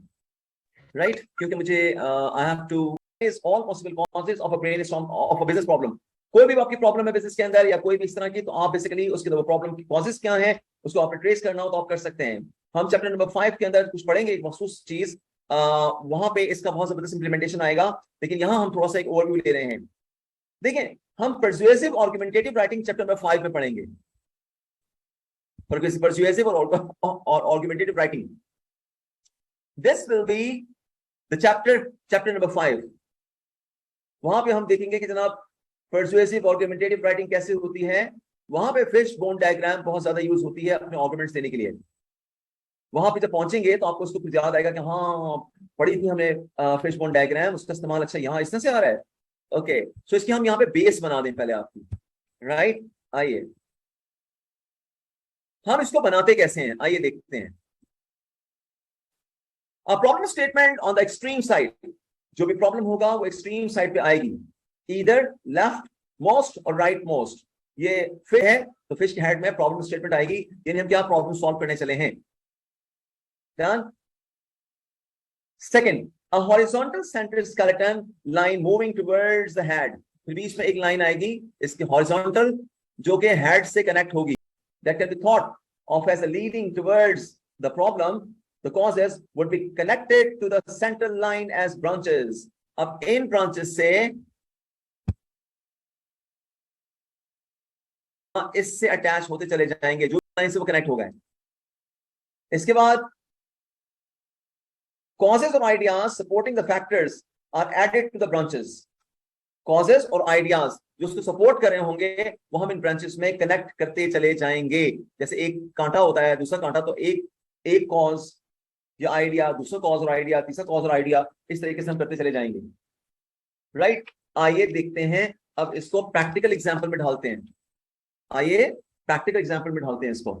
Speaker 1: राइट? क्योंकि मुझे I have two is all possible causes of a brainstorm of a business problem. कोई भी आपकी प्रॉब्लम है बिजनेस के अंदर या कोई भी इस तरह की, तो आप बेसिकली उसके प्रॉब्लम की कॉजेस क्या है उसको आपने ट्रेस करना हो तो आप कर सकते हैं। हम चैप्टर नंबर 5 के अंदर कुछ पढ़ेंगे, एक मखसूस चीज, वहां पे इसका बहुत जबरदस्त इंप्लीमेंटेशन आएगा, लेकिन यहाँ हम थोड़ा सा एक ओवरव्यू ले रहे हैं। देखिए, हम persuasive argumentative writing chapter number 5 में पढ़ेंगे, परसुएसिव और argumentative writing, this will be the chapter number 5। वहां पे हम देखेंगे कि जनाब परसुएसिव आर्गुमेंटेटिव राइटिंग कैसे होती है। वहां पे फिश बोन डायग्राम बहुत ज्यादा यूज होती है अपने आर्गुमेंट्स देने के लिए। वहां पे जब पहुंचेंगे तो आपको उसको कुछ याद आएगा कि हाँ, पढ़ी थी हमने फिश बोन डायग्राम, उसका इस्तेमाल अच्छा यहाँ इस तरह से आ रहा है। ओके, सो इसकी हम यहाँ पे बेस बना दें पहले आपकी, राइट? आइए हम इसको बनाते कैसे हैं, आइए देखते हैं। Problem statement on the extreme side, जो भी प्रॉब्लम होगा वो एक्सट्रीम साइड पे आएगी, इधर लेफ्ट मोस्ट और राइट मोस्ट। ये फिश है तो फिश के हेड में प्रॉब्लम स्टेटमेंट आएगी, यानी हम क्या प्रॉब्लम सॉल्व करने चले हैं। Done. Second, a horizontal center skeleton line moving towards the head, फिर बीच में एक लाइन आएगी इसकी हॉरिजॉन्टल जो कि हेड से कनेक्ट होगी, that can be thought of as a leading towards the problem. The causes would be connected to the central line as branches. अब इन ब्रांचेस से इससे अटैच होते चले जाएंगे, जो लाइन से वो कनेक्ट हो गए। इसके बाद causes और ideas supporting the factors are added to the branches. causes और ideas जो उसको सपोर्ट कर रहे होंगे वो हम इन ब्रांचेस में कनेक्ट करते चले जाएंगे। जैसे एक कांटा होता है, दूसरा कांटा, तो एक कॉज या आइडिया, दूसरा कॉज और आइडिया, तीसरा कॉज और आइडिया, इस तरीके से हम करते चले जाएंगे, राइट? आइए देखते हैं, अब इसको प्रैक्टिकल एग्जांपल में ढालते हैं। आइए प्रैक्टिकल एग्जांपल में ढालते हैं इसको।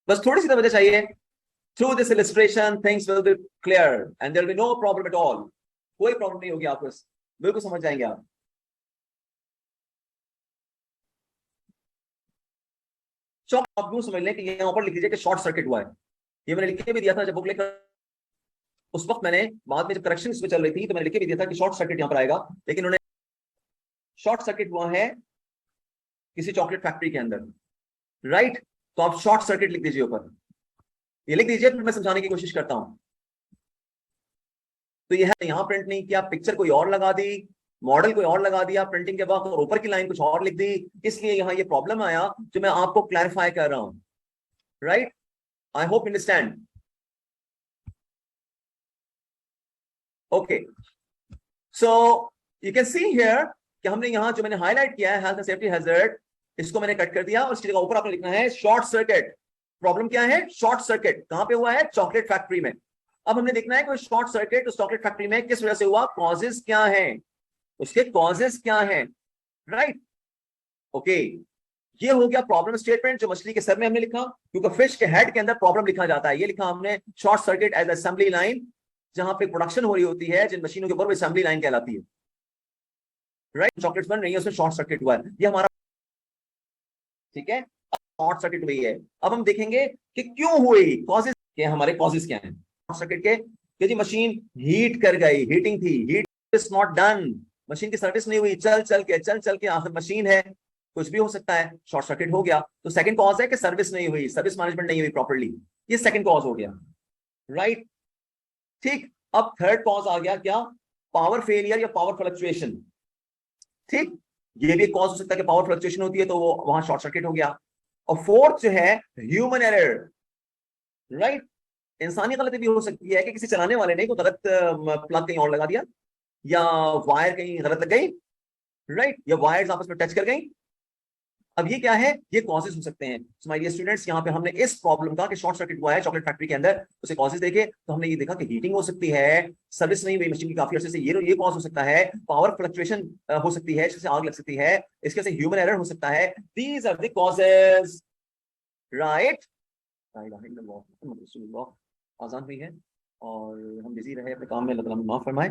Speaker 1: बस थोड़ी सी तो वजह चाहिए। Through this illustration, things will be clear and there will be no problem at all. कोई प्रॉब्लम नहीं होगी आपको, बिल्कुल समझ जाएंगे आप। आप यूं समझ लें कि यहाँ पर लिख लीजिए कि शॉर्ट सर्किट हुआ है। ये मैंने लिख के भी दिया था जब बुक लेकर, उस वक्त मैंने बाद में जब करेक्शन इसमें चल रही थी तो मैंने लिख के भी दिया था कि शॉर्ट सर्किट यहाँ पर आएगा, लेकिन उन्होंने शॉर्ट सर्किट हुआ है किसी चॉकलेट फैक्ट्री के अंदर, राइट? तो आप शॉर्ट सर्किट लिख दीजिए ऊपर, ये लिख दीजिए, फिर मैं समझाने की कोशिश करता हूं। तो ये है, यहां प्रिंट नहीं किया, पिक्चर कोई और लगा दी, मॉडल कोई और लगा दिया प्रिंटिंग के वक्त, और ऊपर की लाइन कुछ और लिख दी, इसलिए यहां ये प्रॉब्लम आया जो मैं आपको क्लैरिफाई कर रहा हूं, right? I hope understand. Okay, so you can see here कि हमने यहाँ जो मैंने हाईलाइट किया है हेल्थ एंड सेफ्टी हैजर्ड, इसको मैंने कट कर दिया और इसकी जगह ऊपर आपने लिखना है शॉर्ट सर्किट। प्रॉब्लम क्या है? Short circuit. कहां पे हुआ है? चॉकलेट फैक्ट्री में। अब हमने देखना है कि शॉर्ट सर्किट उस चॉकलेट फैक्ट्री में किस वजह से हुआ, कॉजेज क्या है, उसके कॉजेज क्या है, राइट। ओके, ये हो गया प्रॉब्लम स्टेटमेंट जो मछली के सर में हमने लिखा, क्योंकि फिश के हेड के अंदर प्रॉब्लम लिखा जाता है। ये लिखा हमने short circuit as assembly line, जहां पे प्रोडक्शन हो रही होती है जिन मशीनों के ऊपर, वो असेंबली लाइन कहलाती है, राइट। चॉकलेट्स बन रही है, उसमें शॉर्ट सर्किट हुआ है, ये हमारा, ठीक है, शॉर्ट सर्किट हुई है। अब हम देखेंगे कि क्यों हुई, कॉजेज के, हमारे कॉजेज क्या हैं शॉर्ट सर्किट के। कि जी मशीन हीट कर गई, हीटिंग थी, heat is not done, machine की सर्विस नहीं हुई, चल चल के आखिर मशीन है, कुछ भी हो सकता है, शॉर्ट सर्किट हो गया। तो सेकंड कॉज है कि सर्विस नहीं हुई, सर्विस मैनेजमेंट नहीं हुई प्रॉपर्ली, ये सेकंड कॉज हो गया, राइट। ठीक, अब थर्ड कॉज आ गया क्या, पावर फेलियर या पावर फ्लक्चुएशन। ठीक, ये भी कॉज हो सकता है कि पावर फ्लक्चुएशन होती है तो वो वहां शॉर्ट सर्किट हो गया। और फोर्थ जो है ह्यूमन एरर, राइट। इंसानी गलती भी हो सकती है कि किसी चलाने वाले ने कोई गलत प्लग कहीं और लगा दिया, या वायर कहीं गलत लग गई, राइट, या वायर्स आपस में टच कर गई। अब ये क्या है, ये कॉजेज हो सकते हैं। सो माय डियर स्टूडेंट्स, यहाँ पे हमने इस प्रॉब्लम का कि शॉर्ट सर्किट हुआ है चॉकलेट फैक्ट्री के अंदर, उसे कॉजेज देखे तो हमने ये देखा कि हीटिंग हो सकती है, सर्विस नहीं हुई मशीन की काफी अर्से से, ये कॉज हो सकता है, पावर फ्लक्चुएशन हो सकती है, इससे आग लग सकती है, इसके से ह्यूमन एरर हो सकता है। These are the causes, right. आजान हुई है और हम बिजी रहे अपने काम में, अल्लाह ताला माफ फरमाए।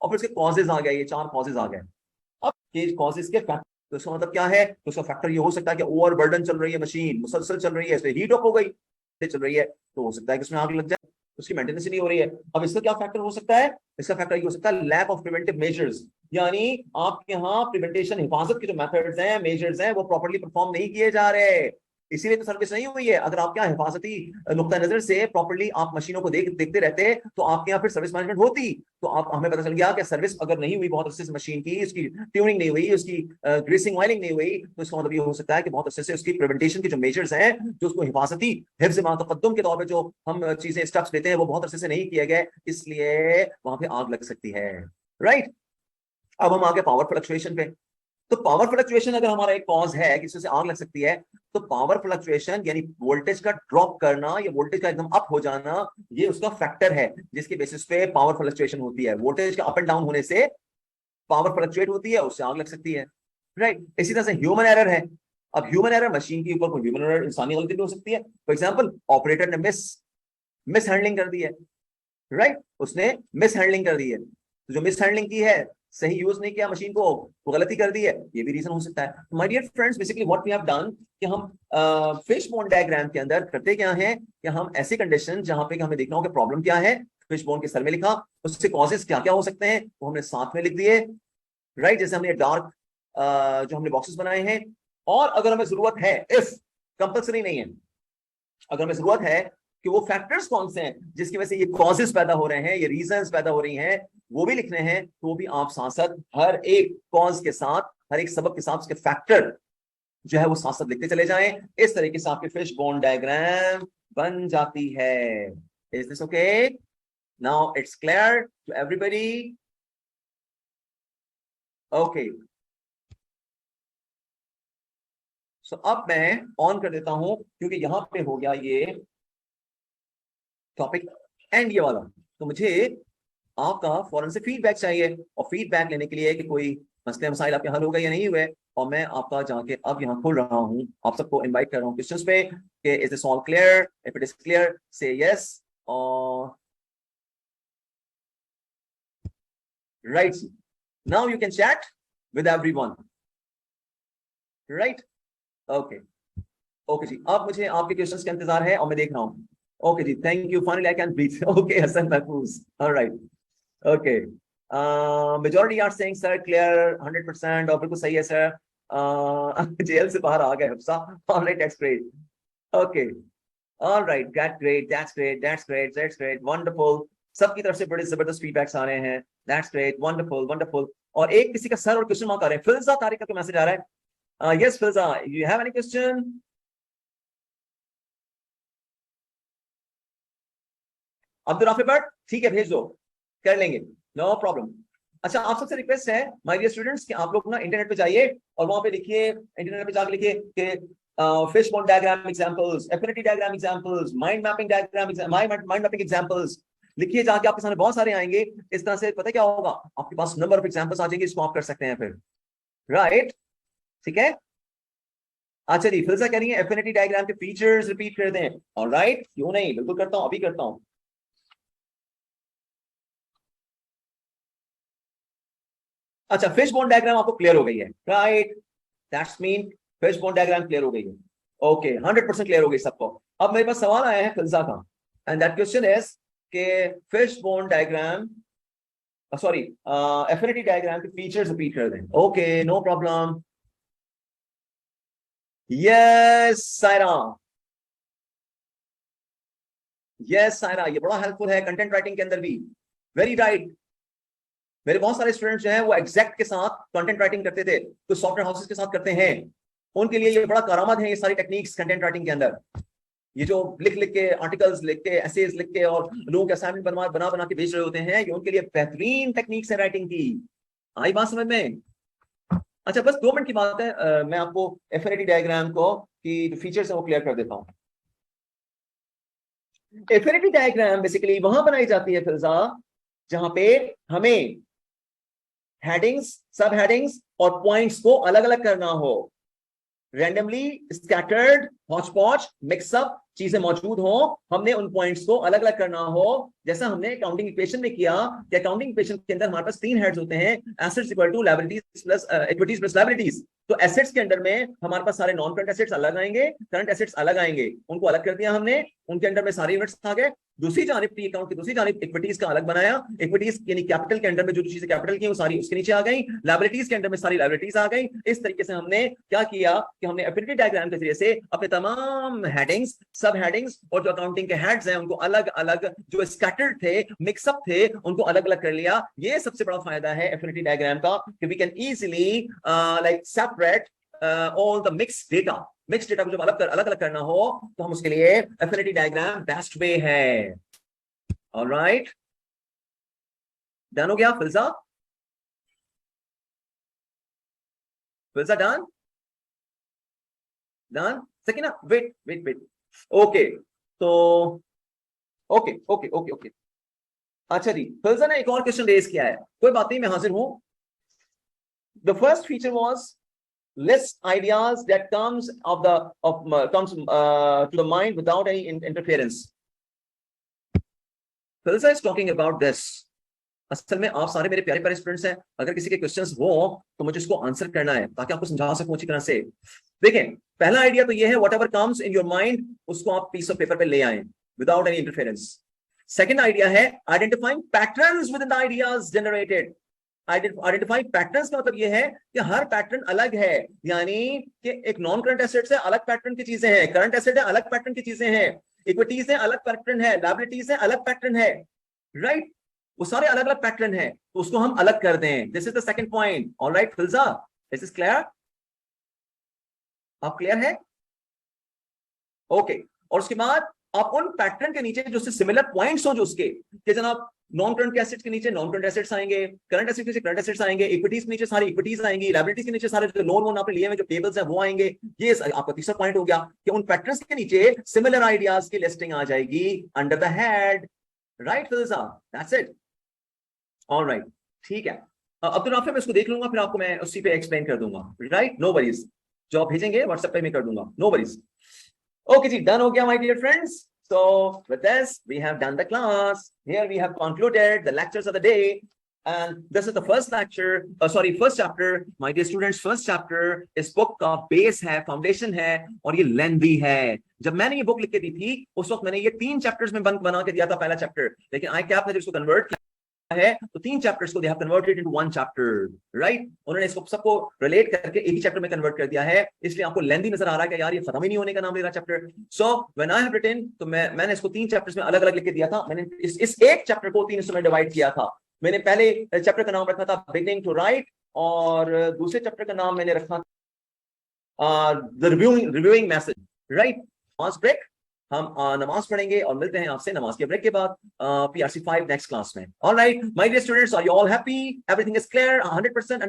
Speaker 1: और फिर इसके कॉजेज आ गए, ये चार कॉजेज आ गए। अब ये कॉजेज के फैक्टर, तो इसका मतलब क्या है, तो उसका फैक्टर ये हो सकता है कि ओवर बर्डन चल रही है मशीन, मुसलसल चल रही है, इसलिए हीट अप हो गई, चल रही है, तो हो सकता है कि उसमें आग लग जाए, उसकी मेंटेनेंस नहीं हो रही है। अब इसका क्या फैक्टर हो सकता है, इसका फैक्टर ये हो सकता है लैक ऑफ प्रिवेंटिव मेजर्स, यानी आपके यहाँ प्रिवेंटेशन, हिफाजत के जो मेथड्स हैं, मेजर्स हैं, वो प्रॉपर्ली परफॉर्म नहीं किए जा रहे, इसीलिए तो सर्विस नहीं हुई है। अगर आपके यहाँ हिफाजती नुक्ता नजर से प्रॉपर्ली आप मशीनों को देखते रहते तो आपके यहाँ फिर सर्विस मैनेजमेंट होती। तो आप, हमें पता चल गया कि सर्विस अगर नहीं हुई बहुत अच्छे से मशीन की, उसकी ट्यूनिंग नहीं हुई, उसकी ग्रीसिंग ऑयलिंग नहीं हुई, तो इसका मतलब ये हो सकता है कि बहुत अच्छे से उसकी प्रिवेंटेशन के जो मेजर्स हैं, जो उसको हिफाजती हिफ्ज मा तकद्दुम के तौर पे जो हम चीजें स्टेप्स लेते हैं, वो बहुत अच्छे से नहीं किए गए, इसलिए वहां पे आग लग सकती है, राइट। अब हम आगे पावर फ्लक्चुएशन पे। तो पावर फ्लक्चुएशन अगर हमारा एक कॉज है कि इससे आग लग सकती है, तो पावर फ्लक्चुएशन यानी वोल्टेज का ड्रॉप करना या वोल्टेज का एकदम अप हो जाना, ये उसका फैक्टर है जिसके बेसिस पे पावर फ्लक्चुएशन होती है। वोल्टेज का अप एंड डाउन होने से पावर फ्लक्चुएट होती है, उससे आग लग सकती है, राइट। इसी तरह से ह्यूमन एरर है। अब ह्यूमन एरर मशीन के ऊपर कोई ह्यूमन एरर, इंसानी गलती भी हो सकती है। फॉर एग्जाम्पल, ऑपरेटर ने मिस हैंडलिंग कर दी है, राइट, उसने मिस हैंडलिंग कर दी है, तो जो मिस हैंडलिंग की है, सही यूज नहीं किया मशीन को, वो गलती कर दी है, ये भी रीजन हो सकता है। My dear friends, basically what we have done कि हम फिश बोन डायग्राम के अंदर करते क्या है कि हम ऐसी कंडीशन जहां पे हमें देखना हो कि प्रॉब्लम क्या है, फिश बोन के सर में लिखा, उससे कॉजेज क्या क्या हो सकते हैं वो हमने साथ में लिख दिए, राइट। जैसे हमने डार्क जो हमने बॉक्सेस बनाए हैं, और अगर हमें जरूरत है, इफ, कंपल्सरी नहीं है, अगर हमें जरूरत है कि वो फैक्टर्स कौन से हैं जिसकी वजह से ये कॉजेस पैदा हो रहे हैं, ये रीजंस पैदा हो रही हैं, वो भी लिखने हैं, तो वो भी आप साथ साथ हर एक कॉज के साथ, हर एक सबक के साथ उसके फैक्टर जो है वो साथ साथ लिखते चले जाएं। इस तरीके से आपके फिश बोन डायग्राम बन जाती है। Is this okay? Now it's clear to everybody? Okay, so अब मैं ऑन कर देता हूं क्योंकि यहां पे हो गया ये टॉपिक एंड ये वाला, तो मुझे आपका फौरन से फीडबैक चाहिए, और फीडबैक लेने के लिए कि कोई मसले मसाइल आपके हल हो गए या नहीं हुए। और मैं आपका जाके अब यहाँ खोल रहा हूँ, आप सबको इनवाइट कर रहा हूँ क्वेश्चंस पे कि is this all clear, if it is clear say yes, और right, now you can chat with everyone, right. Okay, okay जी, अब मुझे आपके क्वेश्चंस का इंतजार है और मैं देख रहा हूँ। ओके जी, thank you, finally I can breathe. Okay Hasan Mahfooz, alright, okay. Majority are saying sir clear 100%, और बिल्कुल सही है सर। जेल से बाहर आ गए Hafsa, alright, that's great. Okay, alright, that's great, that's great, that's great, that's great, wonderful. सबकी तरफ से बड़े जबरदस्त फीडबैक्स आ रहे हैं, दैट्स ग्रेट, वंडरफुल वंडरफुल। और एक किसी का सर और क्वेश्चन मार्क आ रहे हैं, फिल्जा तारिक का मैसेज आ रहा है, yes Filza, you have any question? Abdul Rafi Bhatt, ठीक है भेज दो, कर लेंगे, नो प्रॉब्लम। अच्छा, आप सबसे रिक्वेस्ट है माय डियर स्टूडेंट्स कि आप लोग ना इंटरनेट पे जाइए और वहां पे लिखिए, इंटरनेट पे जाकर लिखिए कि fishbone diagram examples, affinity diagram examples, mind mapping diagram, mind mapping examples लिखिए, जाके आपके सामने बहुत सारे आएंगे। इस तरह से पता क्या होगा, आपके पास नंबर ऑफ एग्जांपल्स आ जाएंगे, इसको आप कर सकते हैं फिर, राइट? ठीक है, अच्छा जी, फिर से कह रही है एफिनिटी डायग्राम के फीचर्स रिपीट कर दें, ऑलराइट, क्यों नहीं, बिल्कुल करता हूं, अभी करता हूं। अच्छा, फिश बोन डायग्राम आपको क्लियर हो गई है, right? That's mean fish bone diagram clear हो गई है, ओके, 100% क्लियर हो गई सबको। अब मेरे पास सवाल आया है फिल्जा का, एंड दैट क्वेश्चन इज के fish bone diagram, sorry, affinity diagram के फीचर्स रिपीट कर दें, okay, no problem. Yes Saira, yes Saira, ये बड़ा हेल्पफुल है कंटेंट राइटिंग के अंदर भी, वेरी राइट। मेरे बहुत सारे स्टूडेंट्स जो हैं वो एग्जैक्ट के साथ कंटेंट राइटिंग करते थे, कुछ सॉफ्टवेयर हाउसेस के साथ करते हैं, उनके लिए ये बड़ा करामत है ये सारी टेक्निक्स कंटेंट राइटिंग के अंदर। ये जो लिख लिख के आर्टिकल्स लिख के एसेज लिख के और लोगों के असाइनमेंट बना बना के भेज रहे होते हैं, ये उनके लिए बेहतरीन टेक्निक्स है राइटिंग की। आई बात समझ में? अच्छा, बस 2 मिनट की बात है, मैं आपको एफिनिटी डायग्राम को की जो फीचर्स है वो क्लियर कर देता हूँ। एफिनिटी डायग्राम बेसिकली वहां बनाई जाती है फिल्जा जहां पे हमें हेडिंग्स, सब हेडिंग्स और पॉइंट्स को अलग अलग करना हो, रैंडमली स्कैटर्ड हॉच पॉच मिक्सअप चीजें मौजूद हो, हमने उन पॉइंट्स को अलग अलग करना हो, जैसा हमने अकाउंटिंग इक्वेशन में किया कि अकाउंटिंग इक्वेशन के अंदर हमारे पास 3 हेड्स होते हैं, assets equal to liabilities plus equities plus liabilities. तो एसेट्स के अंडर में हमारे पास सारे नॉन करंट एसेट्स अलग आएंगे, करंट एसेट्स अलग आएंगे, उनको अलग कर दिया हमने, उनके अंडर में सारे यूनिट्स आ गए। दूसरी जानिब पी अकाउंट की दूसरी जानिब इक्विटीज का अलग बनाया, इक्विटीज यानी कैपिटल के अंडर में जो चीजें कैपिटल की वो सारी उसके नीचे आ गई, लायबिलिटीज के अंडर में सारी लायबिलिटीज आ गई। इस तरीके से हमने क्या किया कि हमने एफिनिटी डायग्राम के जरिए से अपने तमाम हेडिंग्स, सब हेडिंग्स और जो अकाउंटिंग के हेड्स हैं उनको अलग अलग, जो स्कैटर्ड थे, मिक्सअप थे, उनको अलग अलग कर लिया। ये सबसे बड़ा फायदा है एफिनिटी डायग्राम का कि we can easily like separate all the mixed data को जब अलग अलग करना हो तो हम उसके लिए एफिनिटी डायग्राम बेस्ट वे है। ऑलराइट, डन हो गया Filza? Filza done? Done? Sakina wait wait wait, okay, तो ओके ओके ओके ओके। अच्छा जी, फिल्जा ने एक और क्वेश्चन रेज किया है, कोई बात नहीं, मैं हाजिर हूं। The first feature was list ideas that comes to the mind without any interference. Filza is talking about this. असल में आप सारे मेरे प्यारे प्यारे स्टूडेंट्स हैं, अगर किसी के क्वेश्चंस हो तो मुझे उसको आंसर करना है ताकि आपको समझा सकूं अच्छी तरह से। देखें, पहला आइडिया तो ये है whatever comes in your mind उसको आप पीस ऑफ पेपर पे ले आएं without any interference. Second idea है identifying patterns within the ideas generated. Identify patterns का मतलब ये है कि हर पैटर्न अलग है, यानी कि एक नॉन करंट एसेट से अलग पैटर्न की चीजें हैं, करंट एसेट है अलग पैटर्न की चीजें हैं, इक्विटीज है अलग पैटर्न है, लायबिलिटीज है अलग पैटर्न है, राइट? वो सारे अलग अलग पैटर्न है, तो उसको हम अलग कर दें। This is the second point. Alright Filza, this is clear? आप क्लियर है? ओके, और उसके बाद आप उन पैटर्न के नीचे जो सिमिलर पॉइंट्स हो जो उसके, कि जनाब नॉन करंट एसेट्स के नीचे नॉन करंट एसेट्स आएंगे, करंट एसेट्स के नीचे करंट एसेट्स आएंगे, इक्विटीज के नीचे सारी इक्विटीज आएंगी, लायबिलिटीज के नीचे सारे जो लोन आपने लिए हुए जो टेबल्स हैं वो आएंगे। ये आपका तीसरा पॉइंट हो गया कि उन पैटर्न्स के नीचे सिमिलर आइडियाज की लिस्टिंग आ जाएगी under the head, right Filza? That's it. Alright, ठीक है। अब तो राफे मैं इसको देख लूंगा, फिर आपको मैं उसी पे एक्सप्लेन कर दूंगा, राइट? नो वरीज, जो आप भेजेंगे व्हाट्सएप पे मैं कर दूंगा, नो वरीज। ओके जी, डन हो गया my dear friends. So with this, we have done the class. Here we have concluded the lectures of the day. And this is the first lecture, first chapter. My dear students, first chapter इस book का base है, foundation है, और ये lengthy है। जब मैंने ये book लिख के दी थी, उस वक्त मैंने ये 3 chapters में बना के दिया था पहला chapter। लेकिन ICAP ने इसको convert किया है, तो 3 chapters को they have converted into 1 chapter, right? उन्होंने इसको सबको रिलेट करके एक ही चैप्टर में कन्वर्ट कर दिया है, इसलिए आपको लेंथी नजर आ रहा है कि यार ये खत्म ही नहीं होने का नाम ले रहा chapter. So when I have written, तो मैंने इसको 3 चैप्टर्स में अलग अलग लिख के दिया था। मैंने इस एक चैप्टर को 3 हिस्सों में डिवाइड किया था। मैंने पहले चैप्टर का नाम रखा था बिगिनिंग टू राइट, और दूसरे चैप्टर का नाम मैंने रखा द रिव्यूइंग मैसेज, राइट। नमाज ब्रेक, हम नमाज पढ़ेंगे और मिलते हैं आपसे नमाज के ब्रेक के बाद PRC 5 नेक्स्ट क्लास में। Alright my dear students, are you all happy? Everything is clear? 100%